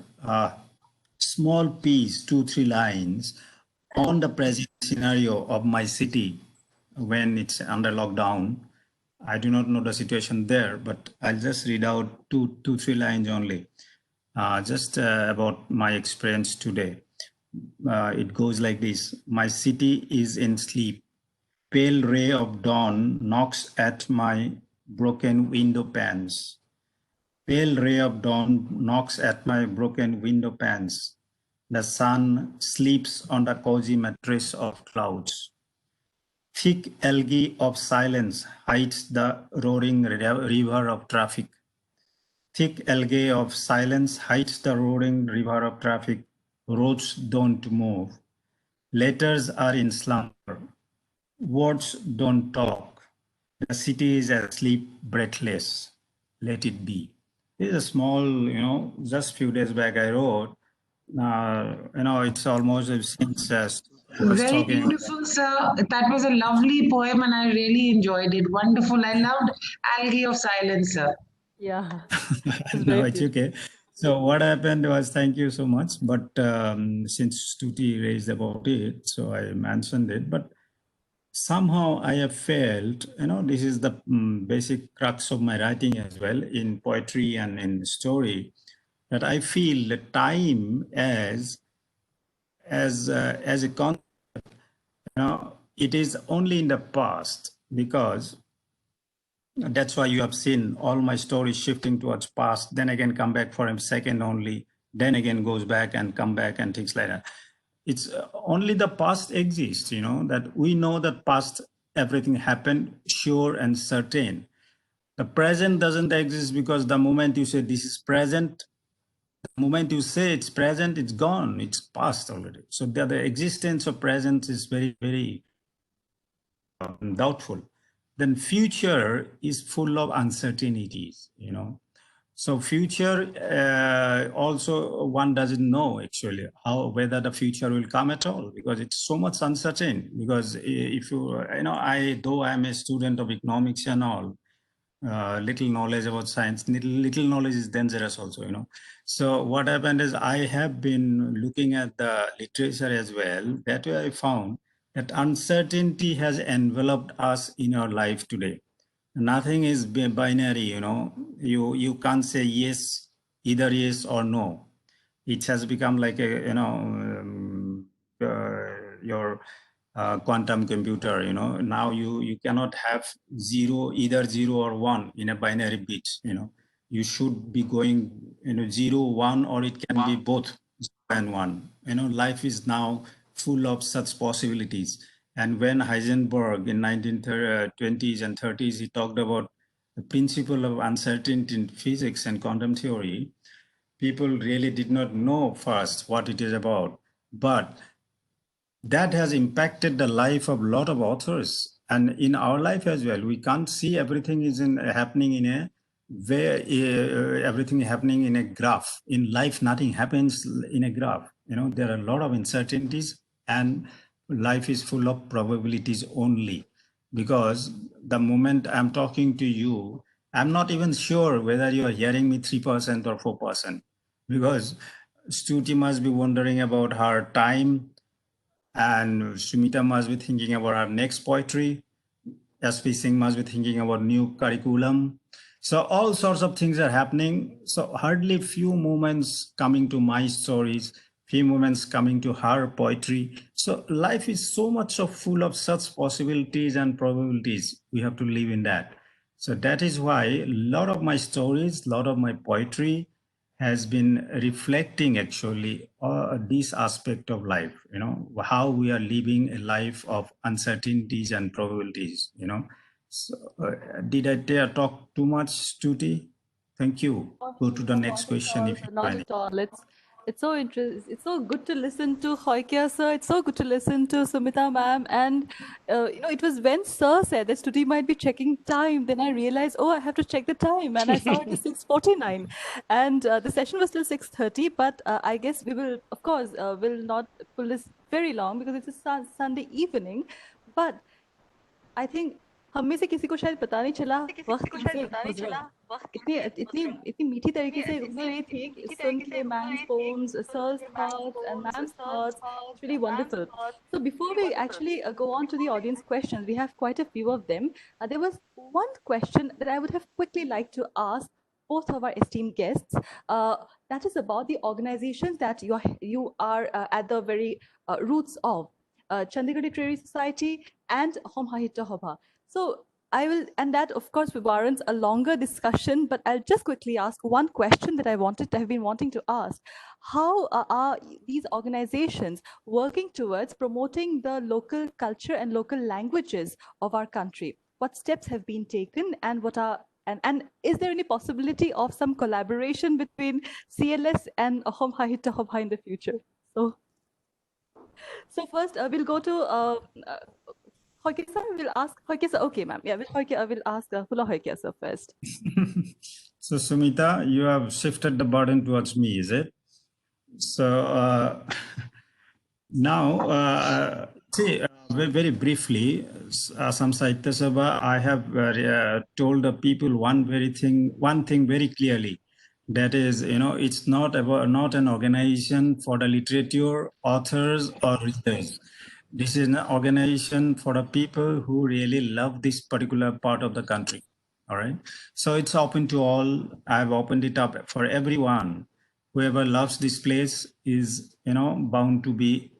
[SPEAKER 3] small piece, 2-3 lines on the present scenario of my city when it's under lockdown. I do not know the situation there, but I'll just read out two, 3 lines only, just about my experience today. It goes like this: my city is in sleep. Pale ray of dawn knocks at my broken window panes. Pale ray of dawn knocks at my broken window panes. The sun sleeps on the cozy mattress of clouds. Thick algae of silence hides the roaring river of traffic. Thick algae of silence hides the roaring river of traffic. Roads don't move. Letters are in slumber. Words don't talk. The city is asleep, breathless. Let it be. This is a small, just few days back I wrote. It's almost since was
[SPEAKER 5] Very
[SPEAKER 3] talking.
[SPEAKER 5] beautiful, sir. That was a lovely poem and I really enjoyed it. Wonderful. I loved Algae of Silence, sir.
[SPEAKER 1] Yeah.
[SPEAKER 3] No, it's okay. So what happened was, thank you so much. But since Stuti raised about it, so I mentioned it. But somehow I have felt, this is the basic crux of my writing as well, in poetry and in story, that I feel the time as a concept, it is only in the past, because that's why you have seen all my stories shifting towards past, then again come back for a second only, then again goes back and come back and things like that. It's only the past exists, that we know that past everything happened, sure and certain. The present doesn't exist, because the moment you say this is present, the moment you say it's present, it's gone, it's past already. So the existence of present is very, very doubtful. Then future is full of uncertainties, So future also, one doesn't know actually whether the future will come at all, because it's so much uncertain. Because if though I'm a student of economics and all, little knowledge about science, little knowledge is dangerous also, So what happened is, I have been looking at the literature as well. That way I found that uncertainty has enveloped us in our life today. Nothing is binary, you can't say yes, either yes or no. It has become like a, your quantum computer, now you cannot have either zero or one in a binary bit, you should be going, 0, 1, or it can be both 0 and 1. Life is now full of such possibilities. And when Heisenberg in 1920s and 30s, he talked about the principle of uncertainty in physics and quantum theory, people really did not know first what it is about. But that has impacted the life of a lot of authors, and in our life as well. We can't see everything is happening in a where everything happening in a graph. In life, nothing happens in a graph. There are a lot of uncertainties, and life is full of probabilities only. Because the moment I'm talking to you, I'm not even sure whether you are hearing me 3% or 4%, because Stuti must be wondering about her time, and Sumita must be thinking about her next poetry. SP Singh must be thinking about new curriculum. So all sorts of things are happening. So hardly few moments coming to my stories, few moments coming to her poetry. So life is so much of full of such possibilities and probabilities. We have to live in that. So that is why a lot of my stories, a lot of my poetry has been reflecting actually this aspect of life, how we are living a life of uncertainties and probabilities, So, did I dare talk too much, Stuti? Thank you. Go to the next question if you
[SPEAKER 1] Not
[SPEAKER 3] find it.
[SPEAKER 1] at all. It's so interesting. It's so good to listen to Hoikya sir. It's so good to listen to Sumita ma'am. And it was when sir said that Stuti might be checking time, then I realized, oh, I have to check the time, and I saw it is 6:49, and the session was till 6:30. But I guess we will, of course, will not pull this very long because it's a Sunday evening. But I think हम में से किसी को शायद पता नहीं चला वक्त कैसे गुजरा इतनी इतनी इतनी मीठी तरीके से गुजर रही थी कि सुन के ma'am's poems, sir's thoughts and ma'am's thoughts. It's really wonderful. So before we actually go on to the audience questions, we have quite a few of them. There was one question that I would have quickly liked to ask both of our esteemed guests. That is about the organizations that you are at the very roots of. Chandigarh Literary Society and Hom Sahitya Sabha. So I will, and that of course warrants a longer discussion, but I'll just quickly ask one question that I've been wanting to ask. How are these organizations working towards promoting the local culture and local languages of our country? What steps have been taken, and what are and is there any possibility of some collaboration between CLS and Hom Sahitya Sabha in the future? So first, we'll go to Hoikya sir. We'll ask Hoikya sir. Okay, ma'am. Yeah, with Hoikya, I will ask Hula Hoikya sir first.
[SPEAKER 3] So Sumita, you have shifted the burden towards me, is it? So now, see, very briefly, Assam Sahitya Sabha, I have told the people one thing very clearly. That is, it's not an organization for the literature, authors, or readers. This is an organization for the people who really love this particular part of the country. All right. So it's open to all. I've opened it up for everyone. Whoever loves this place is, bound to be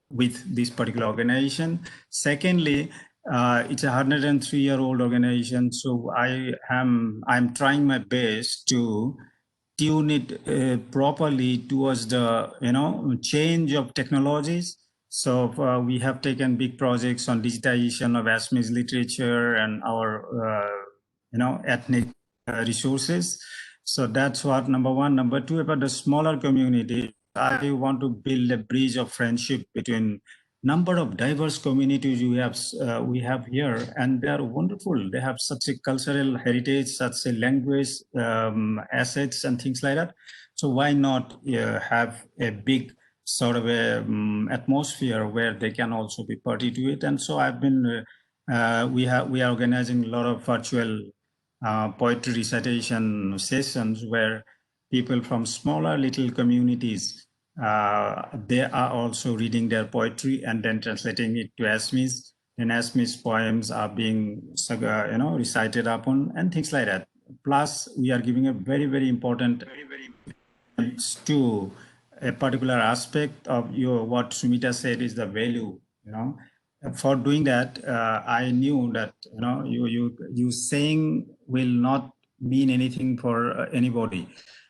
[SPEAKER 3] with this particular organization. Secondly, it's a 103-year-old organization. So I'm trying my best to tune it properly towards the change of technologies. So we have taken big projects on digitization of Assamese literature and our ethnic resources. So that's what number one. Number two, about the smaller community, I want to build a bridge of friendship between number of diverse communities we have here, and they are wonderful. They have such a cultural heritage, such a language, assets, and things like that. So why not have a big sort of a atmosphere where they can also be party to it? And so I've been we are organizing a lot of virtual poetry recitation sessions where people from smaller little communities they are also reading their poetry and then translating it to Assamese. And Assamese poems are being recited upon and things like that. Plus, we are giving a very, very important to a particular aspect of what Sumita said is the value. For doing that, I knew that you saying will not mean anything for anybody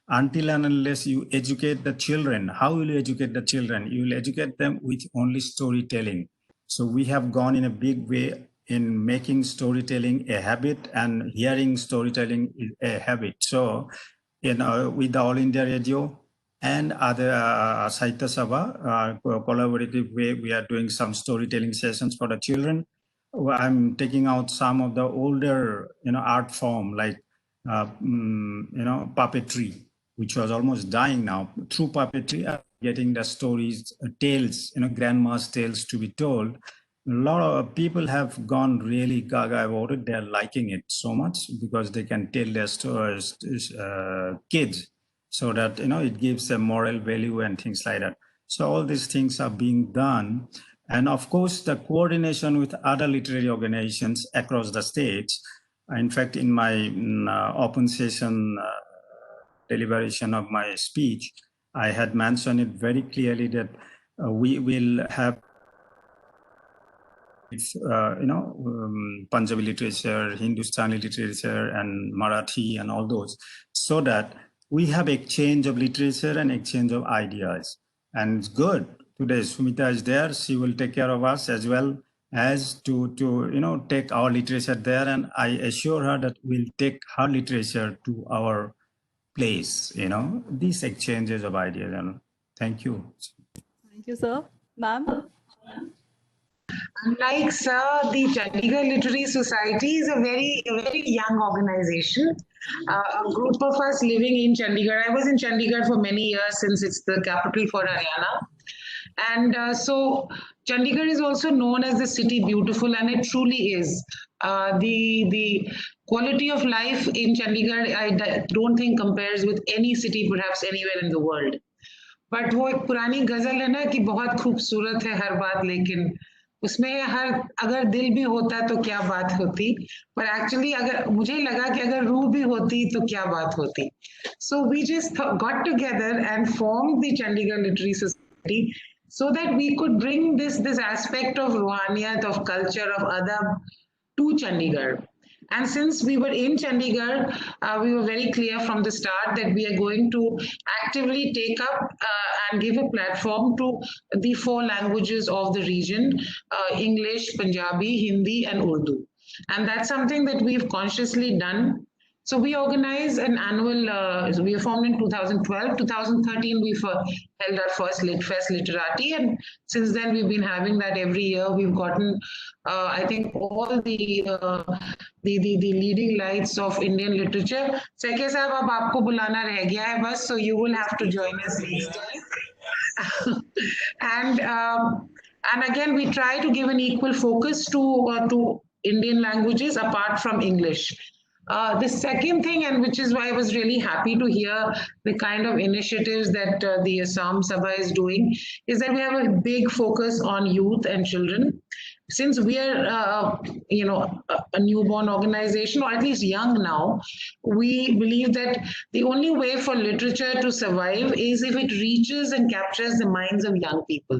[SPEAKER 3] until and unless you educate the children. How will you educate the children? You will educate them with only storytelling. So we have gone in a big way in making storytelling a habit and hearing storytelling is a habit. So, with the All India Radio and other Sahitya Sabha collaborative way, we are doing some storytelling sessions for the children. I'm taking out some of the older, art form like, puppetry, which was almost dying now. Through puppetry, getting the stories, tales, grandma's tales to be told. A lot of people have gone really gaga about it. They're liking it so much because they can tell their stories to kids, so that it gives a moral value and things like that. So all these things are being done, And of course, the coordination with other literary organizations across the states. In fact, in my open session deliberation of my speech, I had mentioned it very clearly that we will have Punjabi literature, Hindustani literature, and Marathi, and all those, so that we have exchange of literature and exchange of ideas. And it's good. Today, Sumita is there. She will take care of us as well as to take our literature there. And I assure her that we'll take her literature to our place. These exchanges of ideas. Thank you.
[SPEAKER 1] Thank you, sir. Ma'am?
[SPEAKER 5] Unlike sir, the Chandigarh Literary Society is a very young organization. A group of us living in Chandigarh. I was in Chandigarh for many years since it's the capital for Haryana. And so Chandigarh is also known as the city beautiful, and it truly is. The quality of life in Chandigarh, I don't think compares with any city, perhaps anywhere in the world. But वो एक पुरानी गजल है ना कि बहुत खूबसूरत है हर बात, लेकिन उसमें अगर दिल भी होता तो क्या बात होती, पर एक्चुअली अगर मुझे लगा कि अगर रूह भी होती तो क्या बात होती. So we just got together and formed the Chandigarh Literary Society so that we could bring this aspect of ruhaniyat, of culture, of adab to Chandigarh. And since we were in Chandigarh, we were very clear from the start that we are going to actively take up and give a platform to the 4 languages of the region, English, Punjabi, Hindi, and Urdu. And that's something that we've consciously done. So we organize an annual, we were formed in 2012. 2013, we held our first LitFest Literati, and since then we've been having that every year. We've gotten, I think, all the leading lights of Indian literature. Seke sahab, ab aapko bulana reh gaya hai bas, so you will have to join us next time. And again, we try to give an equal focus to Indian languages apart from English. The second thing, and which is why I was really happy to hear the kind of initiatives that the Assam Sabha is doing, is that we have a big focus on youth and children. Since we are, a newborn organization, or at least young now, we believe that the only way for literature to survive is if it reaches and captures the minds of young people.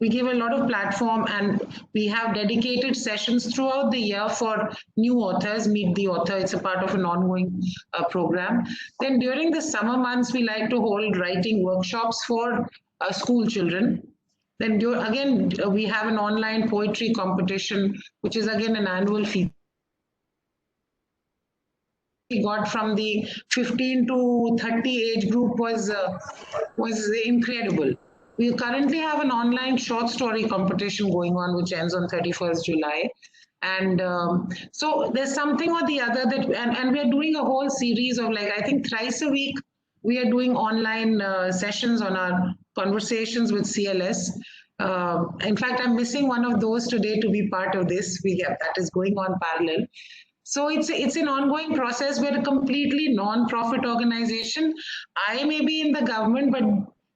[SPEAKER 5] We give a lot of platform, and we have dedicated sessions throughout the year for new authors, meet the author. It's a part of an ongoing program. Then during the summer months, we like to hold writing workshops for school children. Then again, we have an online poetry competition, which is again an annual fee. We got from the 15 to 30 age group was incredible. We currently have an online short story competition going on, which ends on 31st July. And so there's something or the other that, and we're doing a whole series of, like, I think thrice a week, we are doing online sessions on our conversations with CLS. In fact, I'm missing one of those today to be part of this. That is going on parallel. So it's an ongoing process. We're a completely non-profit organization. I may be in the government, but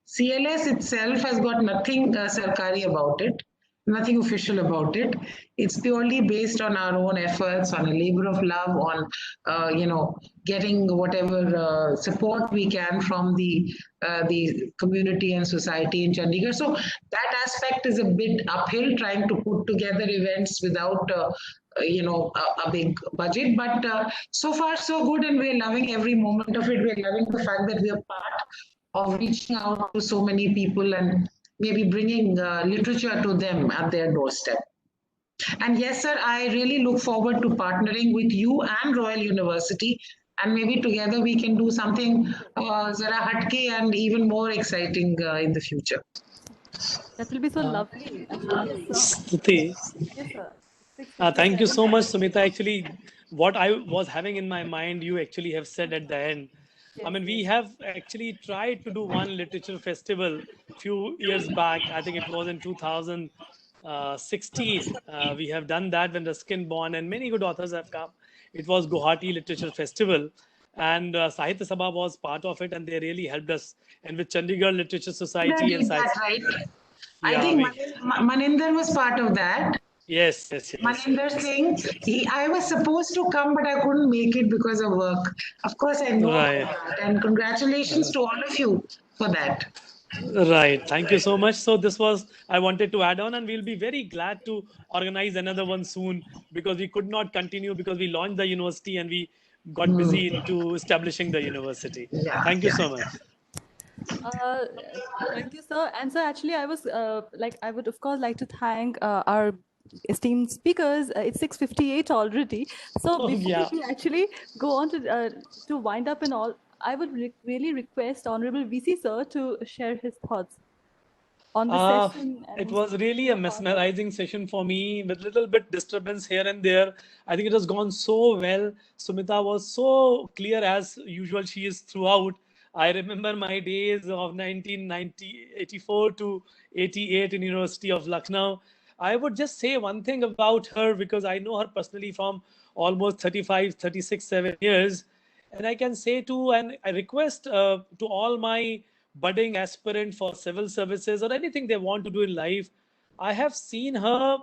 [SPEAKER 5] CLS itself has got nothing sarkari about it, nothing official about it. It's purely based on our own efforts, on a labor of love, on getting whatever support we can from the community and society in Chandigarh. So that aspect is a bit uphill, trying to put together events without a big budget. But so far so good, and we're loving every moment of it. We're loving the fact that we are part of reaching out to so many people and maybe bringing literature to them at their doorstep. And yes, sir, I really look forward to partnering with you and Royal University, and maybe together we can do something zara hatke and even more exciting in the future.
[SPEAKER 1] That will be so lovely.
[SPEAKER 8] Stuti,
[SPEAKER 1] Yes, sir.
[SPEAKER 8] thank you so much, Sumita. Actually, what I was having in my mind, you actually have said at the end. I mean, we have actually tried to do one literature festival a few years back. I think it was in 2016. We have done that when Ruskin Bond and many good authors have come. It was Guwahati Literature Festival, and Sahitya Sabha was part of it, and they really helped us. And with Chandigarh Literature Society and
[SPEAKER 5] That's right. I
[SPEAKER 8] Yeah,
[SPEAKER 5] think
[SPEAKER 8] we,
[SPEAKER 5] Maninder was part of that.
[SPEAKER 8] yes, yes, yes.
[SPEAKER 5] Maninder Singh, I was supposed to come, but I couldn't make it because of work. Of course, I know
[SPEAKER 8] Right.
[SPEAKER 5] about that. And congratulations to all of you for that.
[SPEAKER 8] Right. Thank you so much. So this was, I wanted to add on, and we'll be very glad to organize another one soon, because we could not continue because we launched the university and we got busy into establishing the university.
[SPEAKER 5] Yeah,
[SPEAKER 8] Thank you
[SPEAKER 5] yeah.
[SPEAKER 8] so much.
[SPEAKER 1] Uh, Thank you, sir. And sir, actually, I was I would of course like to thank our esteemed speakers. It's 6:58 already. So
[SPEAKER 8] Oh,
[SPEAKER 1] before
[SPEAKER 8] yeah.
[SPEAKER 1] we actually go on to wind up and all, I would really request Honorable VC sir to share his thoughts on the session.
[SPEAKER 8] It
[SPEAKER 1] And
[SPEAKER 8] was really a mesmerizing session for me, with little bit disturbance here and there. I think it has gone so well. Sumita was so clear as usual. She is throughout. I remember my days of 1984 to 88 in University of Lucknow. I would just say one thing about her, because I know her personally from almost 35, 36, 7 years. And I can say to, and I request to all my budding aspirant for civil services or anything they want to do in life, I have seen her,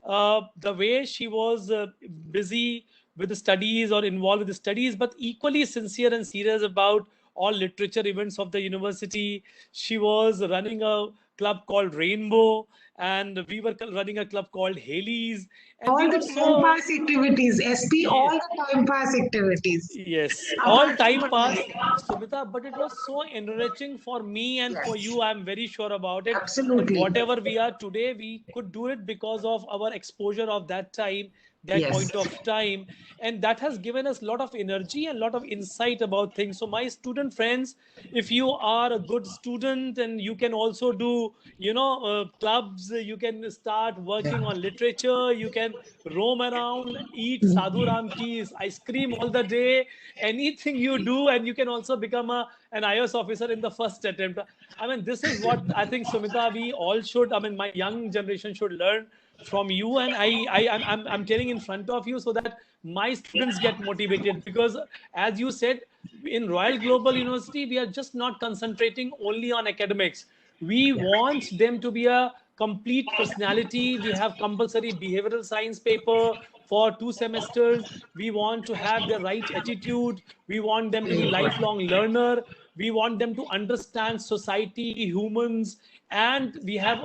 [SPEAKER 8] the way she was busy with the studies or involved with the studies, but equally sincere and serious about all literature events of the university. She was running a club called Rainbow, and we were running a club called Haley's, and we
[SPEAKER 5] All the
[SPEAKER 8] were
[SPEAKER 5] time
[SPEAKER 8] so,
[SPEAKER 5] pass activities, SP, all the time pass activities.
[SPEAKER 8] yes, all
[SPEAKER 5] Apart
[SPEAKER 8] time
[SPEAKER 5] from
[SPEAKER 8] pass, Sumita, but it was so enriching for me and for
[SPEAKER 5] yes,
[SPEAKER 8] you. I'm very sure about it. And
[SPEAKER 5] absolutely.
[SPEAKER 8] whatever we are today, we could do it because of our exposure of that time, that
[SPEAKER 5] Yes.
[SPEAKER 8] point of time. And that has given us a lot of energy and a lot of insight about things. So, my student friends, if you are a good student and you can also do, clubs, you can start working on literature, you can roam around, eat Sadhu Ram Ki's ice cream all the day, anything you do, and you can also become an IAS officer in the first attempt. I mean, this is what I think, Sumita, we all should, I mean, my young generation should learn from you. And I'm telling in front of you so that my students get motivated, because as you said, in Royal Global University, we are just not concentrating only on academics. We want them to be a complete personality. We have compulsory behavioral science paper for 2 semesters. We want to have the right attitude. We want them to be lifelong learner. We want them to understand society, humans, and we have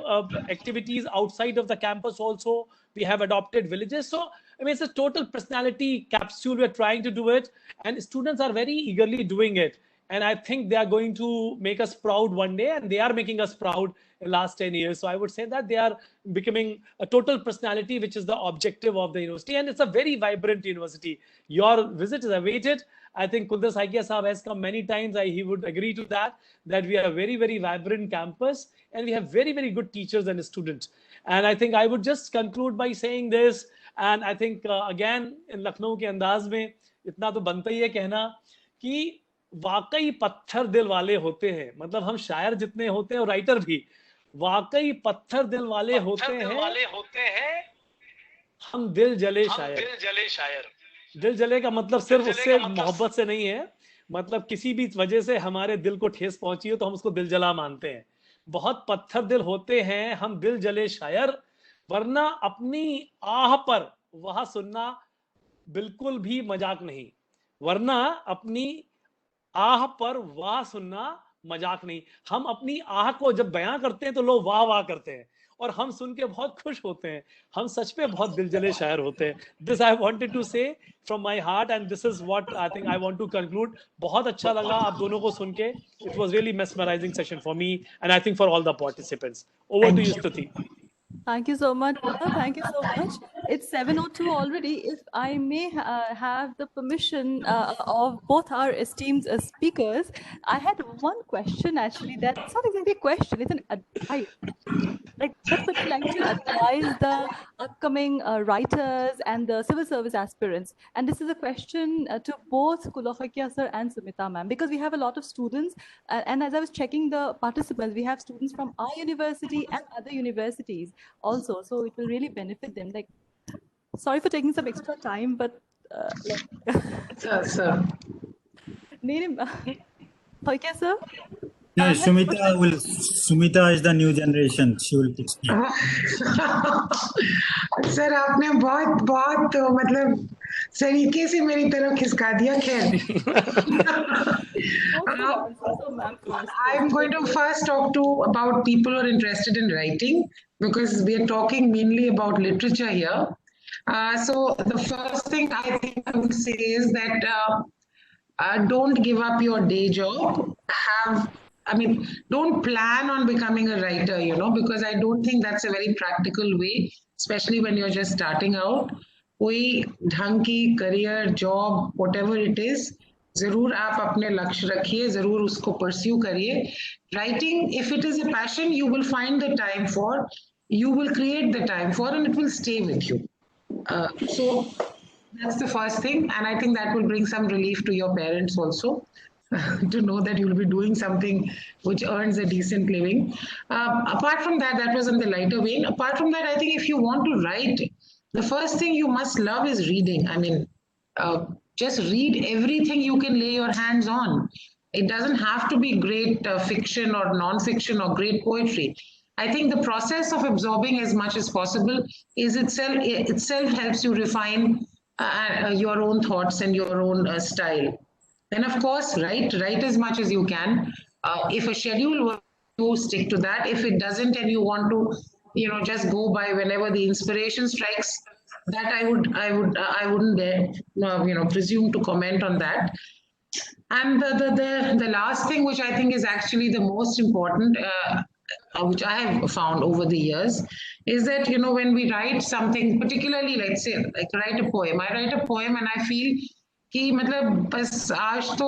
[SPEAKER 8] activities outside of the campus also. We have adopted villages. So I mean, it's a total personality capsule. We're trying to do it, and students are very eagerly doing it. And I think they are going to make us proud one day, and they are making us proud in the last 10 years. So I would say that they are becoming a total personality, which is the objective of the university. And it's a very vibrant university. Your visit is awaited. I think Kundas Saikia Saab has come many times. He would agree to that we are a very, very vibrant campus, and we have very, very good teachers and students. And I think I would just conclude by saying this. And I think again, in Lucknow के अंदाज में इतना तो बनता ही है कहना कि वाकई पत्थर दिल वाले होते हैं. मतलब हम शायर जितने होते हैं और राइटर भी वाकई पत्थर दिल वाले होते हैं. हम दिल जले शायर. दिल जले का मतलब सिर्फ उससे मोहब्बत से नहीं है. मतलब किसी भी वजह से हमारे दिल को ठेस पहुंची हो तो हम उसको दिल जला मानते हैं. बहुत पत्थर दिल होते हैं हम दिल जले शायर, वरना अपनी आह पर वह सुनना बिल्कुल भी मजाक नहीं. वरना अपनी आह पर वाह सुनना मजाक नहीं. हम अपनी आह को जब बयां करते हैं तो लोग वाह वाह करते हैं और हम सुन के बहुत खुश होते हैं. हम सच में बहुत दिल जले शायर होते हैं. This I wanted to say from my heart, and this is what I think I want to conclude. बहुत अच्छा लगा आप दोनों को सुन के. It was really mesmerizing session for me, and I think for all the participants. Over to you Stuti.
[SPEAKER 1] thank you so much. Thank you so much. It's 7:02 already. If I may have the permission of both our esteemed speakers, I had one question actually. That's not exactly a question, it's an advice. Like, what would you like to advise the upcoming writers and the civil service aspirants? And this is a question to both Kulokhakia sir and Sumita ma'am, because we have a lot of students. And as I was checking the participants, we have students from our university and other universities also. So it will really benefit them. Like, sorry for taking some extra time, but
[SPEAKER 5] Sir.
[SPEAKER 1] Neelam, Hoikya sir?
[SPEAKER 3] No, Sumita is the new generation. She will explain.
[SPEAKER 5] Sir आपने बहुत बहुत मतलब सलीके से मेरी तरफ खिसका दिया खैर I'm going to first talk about people who are interested in writing because we are talking mainly about literature here. So the first thing I think I would say is that don't give up your day job. Don't plan on becoming a writer, because I don't think that's a very practical way, especially when you're just starting out. कोई ढंग की career, job, whatever it is, जरूर आप अपने लक्ष्य रखिए, जरूर उसको pursue करिए. Writing, if it is a passion, you will find the time for, you will create the time for, and it will stay with you. So that's the first thing, and I think that will bring some relief to your parents also. To know that you'll be doing something which earns a decent living. Apart from that, that was in the lighter vein. Apart from that, I think if you want to write, the first thing you must love is reading. Just read everything you can lay your hands on. It doesn't have to be great fiction or non-fiction or great poetry. I think the process of absorbing as much as possible is itself helps you refine your own thoughts and your own style. Then, of course, write as much as you can. If a schedule works, you stick to that. If it doesn't, and you want to, just go by whenever the inspiration strikes, that I wouldn't dare, presume to comment on that. And the last thing, which I think is actually the most important, which I have found over the years, is that when we write something, particularly, let's say, like write a poem. I write a poem and I feel कि मतलब बस आज तो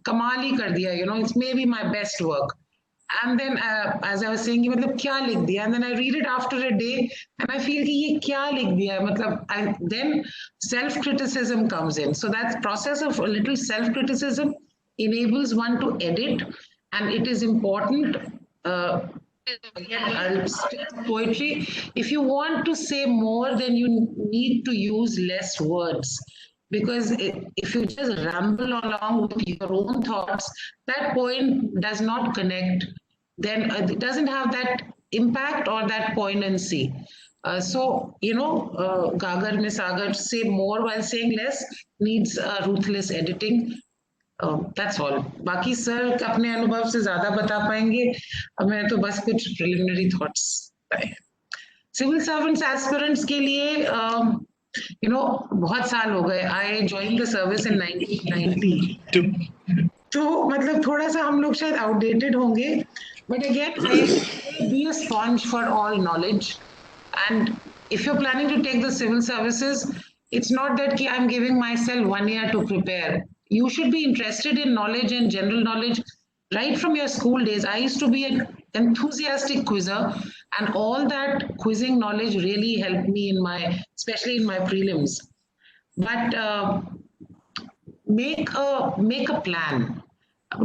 [SPEAKER 5] कमाल ही कर दिया, it's maybe my best work. And then as I was saying कि मतलब क्या लिख दिया, and then I read it after a day and I feel कि ये क्या लिख दिया, मतलब then self-criticism comes in. So that process of a little self-criticism enables one to edit, and it is important. Again, I'll stick to poetry. If you want to say more, then you need to use less words. Because if you just ramble along with your own thoughts, that poem does not connect. Then it doesn't have that impact or that poignancy. So, Gagar Misagar, say more while saying less needs ruthless editing. That's all. बाकी sir अपने अनुभव से ज़्यादा बता पाएंगे. मैं तो बस कुछ preliminary thoughts. Civil servants aspirants के लिए बहुत साल हो गए. I joined the service in 1990. तो मतलब थोड़ा सा हम लोग शायद outdated होंगे. But again, be a sponge for all knowledge. And if you're planning to take the civil services, it's not that I'm giving myself 1 year to prepare. You should be interested in knowledge and general knowledge right from your school days. I used to be an enthusiastic quizzer, and all that quizzing knowledge really helped me especially in my prelims. But make a plan.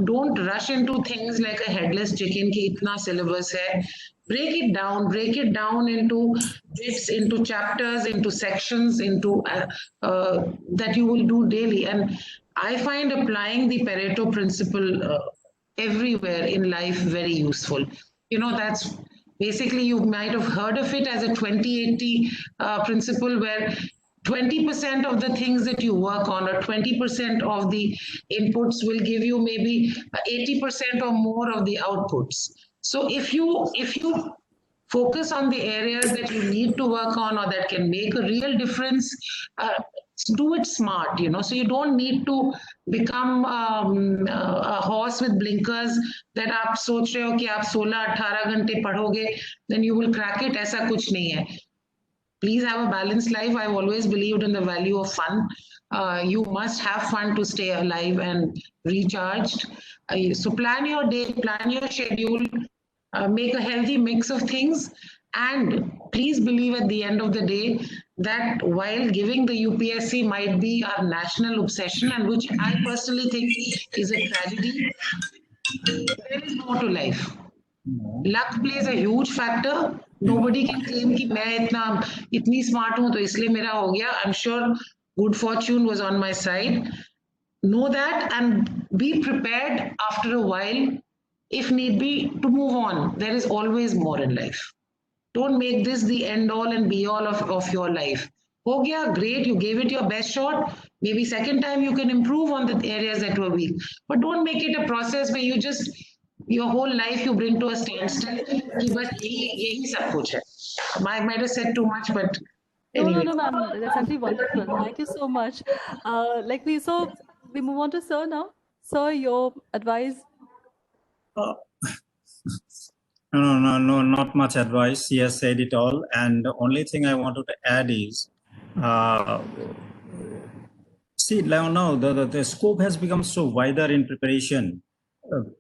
[SPEAKER 5] Don't rush into things like a headless chicken ki itna syllabus hai. Break it down into bits, into chapters, into sections, into that you will do daily. And I find applying the Pareto principle everywhere in life very useful. That's basically, you might have heard of it as a 20-80 principle, where 20% of the things that you work on, or 20% of the inputs, will give you maybe 80% or more of the outputs. So if you focus on the areas that you need to work on or that can make a real difference, do it smart, so you don't need to become a horse with blinkers that आप सोच रहे हो कि आप 16-18 घंटे पढ़ोगे, then you will crack it. ऐसा कुछ नहीं है. Please have a balanced life. I've always believed in the value of fun. You must have fun to stay alive and recharged. So plan your day, plan your schedule, make a healthy mix of things, and please believe at the end of the day that while giving the UPSC might be our national obsession, and which I personally think is a tragedy, there is more to life. Luck plays a huge factor. Nobody can claim कि मैं इतनी smart हूँ तो इसलिए मेरा हो गया. I'm sure good fortune was on my side. Know that and be prepared after a while. if need be, to move on. There is always more in life. Don't make this the end all and be all of your life. Ho gaya, great, you gave it your best shot. Maybe second time you can improve on the areas that were weak. But don't make it a process where you just, your whole life you bring to a standstill. कि बस यही सब कुछ है. I might have said too much, but anyway.
[SPEAKER 1] No, ma'am. That's actually wonderful. Thank you so much. We move on to Sir now. Sir, your advice.
[SPEAKER 3] No, not much advice. He has said it all. And the only thing I wanted to add is, see, now the scope has become so wider in preparation.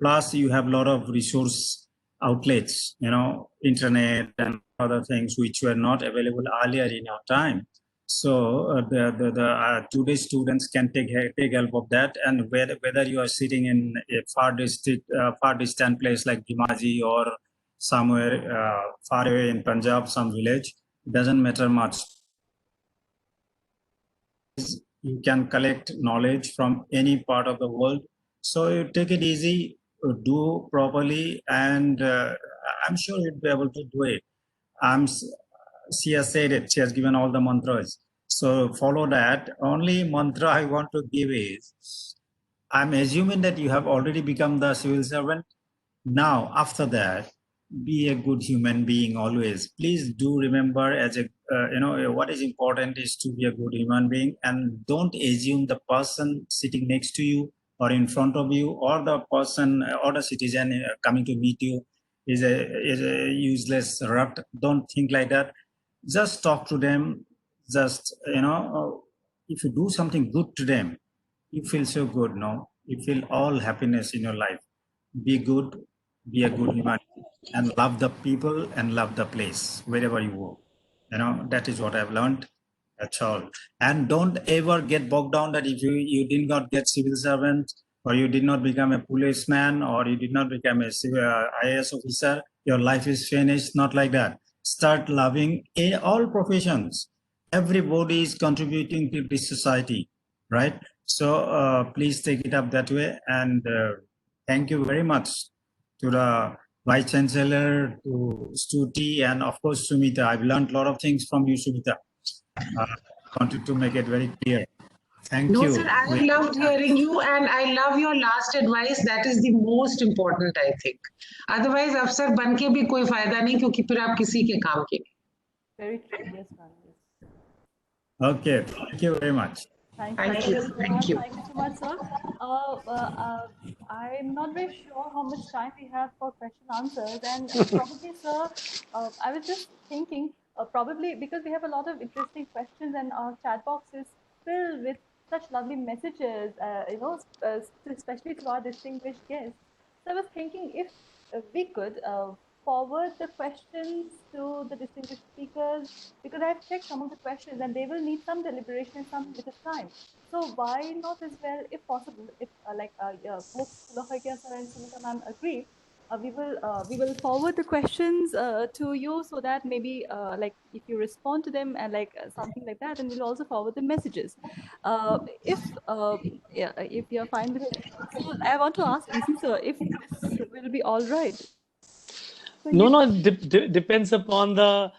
[SPEAKER 3] Plus, you have a lot of resource outlets, internet and other things which were not available earlier in our time. So today's students can take help of that, and whether you are sitting in a far distant place like Dhimaji or somewhere far away in Punjab, some village, it doesn't matter much. You can collect knowledge from any part of the world. So you take it easy, do properly, and I'm sure you'll be able to do it. She has said it. She has given all the mantras. So follow that. Only mantra I want to give is, I'm assuming that you have already become the civil servant. Now, after that, be a good human being always. Please do remember, as a what is important is to be a good human being, and don't assume the person sitting next to you or in front of you, or the person or the citizen coming to meet you is a useless rut. Don't think like that. Just talk to them. Just, if you do something good to them, you feel so good, no? You feel all happiness in your life. Be good, be a good human, and love the people and love the place wherever you go. That is what I've learned. That's all. And don't ever get bogged down that if you did not get civil servant, or you did not become a policeman, or you did not become a IAS officer, your life is finished. Not like that. Start loving all professions. Everybody is contributing to this society, right? So please take it up that way. And thank you very much to the Vice Chancellor, to Stuti, and of course, Sumita. I've learned a lot of things from you, Sumita. I wanted to make it very clear. Thank you.
[SPEAKER 5] No, sir, I loved hearing you, and I love your last advice. That is the most important, I think. Otherwise, अफसर बन के भी कोई फायदा नहीं, क्योंकि फिर आप किसी के काम के नहीं.
[SPEAKER 1] Very true. Yes, ma'am.
[SPEAKER 3] Okay. Thank you very much.
[SPEAKER 1] Thank
[SPEAKER 5] you.
[SPEAKER 1] Thank you so much, sir. I'm not very sure how much time we have for question answers, and probably, sir, I was just thinking, probably because we have a lot of interesting questions, and our chat box is filled with such lovely messages, especially to our distinguished guests. So I was thinking if we could forward the questions to the distinguished speakers, because I've checked some of the questions and they will need some deliberation and some bit of time. So why not as well, if possible, if both Kulohagya sir and Sumita ma'am agree, we will forward the questions to you, so that maybe if you respond to them and something like that, and we'll also forward the messages. If you're fine with it, so I want to ask Isi sir if this will be all right. So
[SPEAKER 8] no, it depends upon the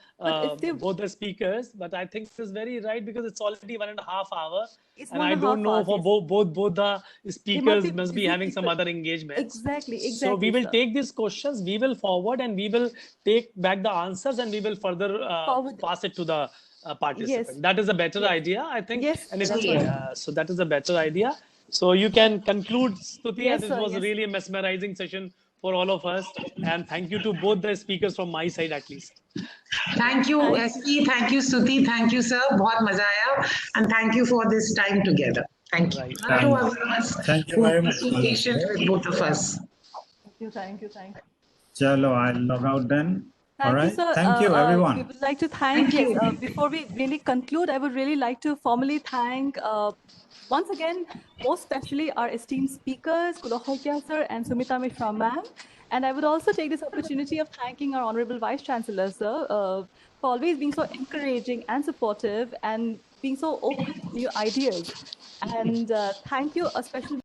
[SPEAKER 1] both
[SPEAKER 8] the speakers, but I think this is very right, because it's already 1.5 hours, and I
[SPEAKER 1] 1.5
[SPEAKER 8] don't know
[SPEAKER 1] hours,
[SPEAKER 8] for
[SPEAKER 1] yes.
[SPEAKER 8] both the speakers must be
[SPEAKER 1] busy
[SPEAKER 8] having some
[SPEAKER 1] people.
[SPEAKER 8] other engagements.
[SPEAKER 1] Exactly.
[SPEAKER 8] So we will
[SPEAKER 1] sir.
[SPEAKER 8] take these questions, we will forward, and we will take back the answers, and we will further pass it to the participant.
[SPEAKER 1] Yes.
[SPEAKER 8] That is a better idea, I think.
[SPEAKER 1] Yes,
[SPEAKER 8] And
[SPEAKER 1] that's
[SPEAKER 5] right.
[SPEAKER 8] so that is a better idea. So you can conclude, Stuti.
[SPEAKER 1] Yes,
[SPEAKER 8] This
[SPEAKER 1] sir,
[SPEAKER 8] was
[SPEAKER 1] yes.
[SPEAKER 8] really a mesmerizing session for all of us, and thank you to both the speakers from my side at least.
[SPEAKER 5] Thank you, SP. Thank you, Stuti. Thank you, sir. बहुत मजा आया, and thank you for this time together. Thank you.
[SPEAKER 8] Right.
[SPEAKER 3] Thank you very much.
[SPEAKER 5] Be patient with both of us.
[SPEAKER 1] Thank you.
[SPEAKER 3] Chalo, I'll log out then.
[SPEAKER 1] Thank
[SPEAKER 3] All right.
[SPEAKER 1] you, sir.
[SPEAKER 3] Thank you, everyone.
[SPEAKER 1] We would like to thank you. Before we really conclude, I would really like to formally thank once again, most especially our esteemed speakers, Kulohagya sir and Sumita Mishra ma'am. And I would also take this opportunity of thanking our Honorable Vice Chancellor, sir, for always being so encouraging and supportive and being so open to new ideas. And thank you, especially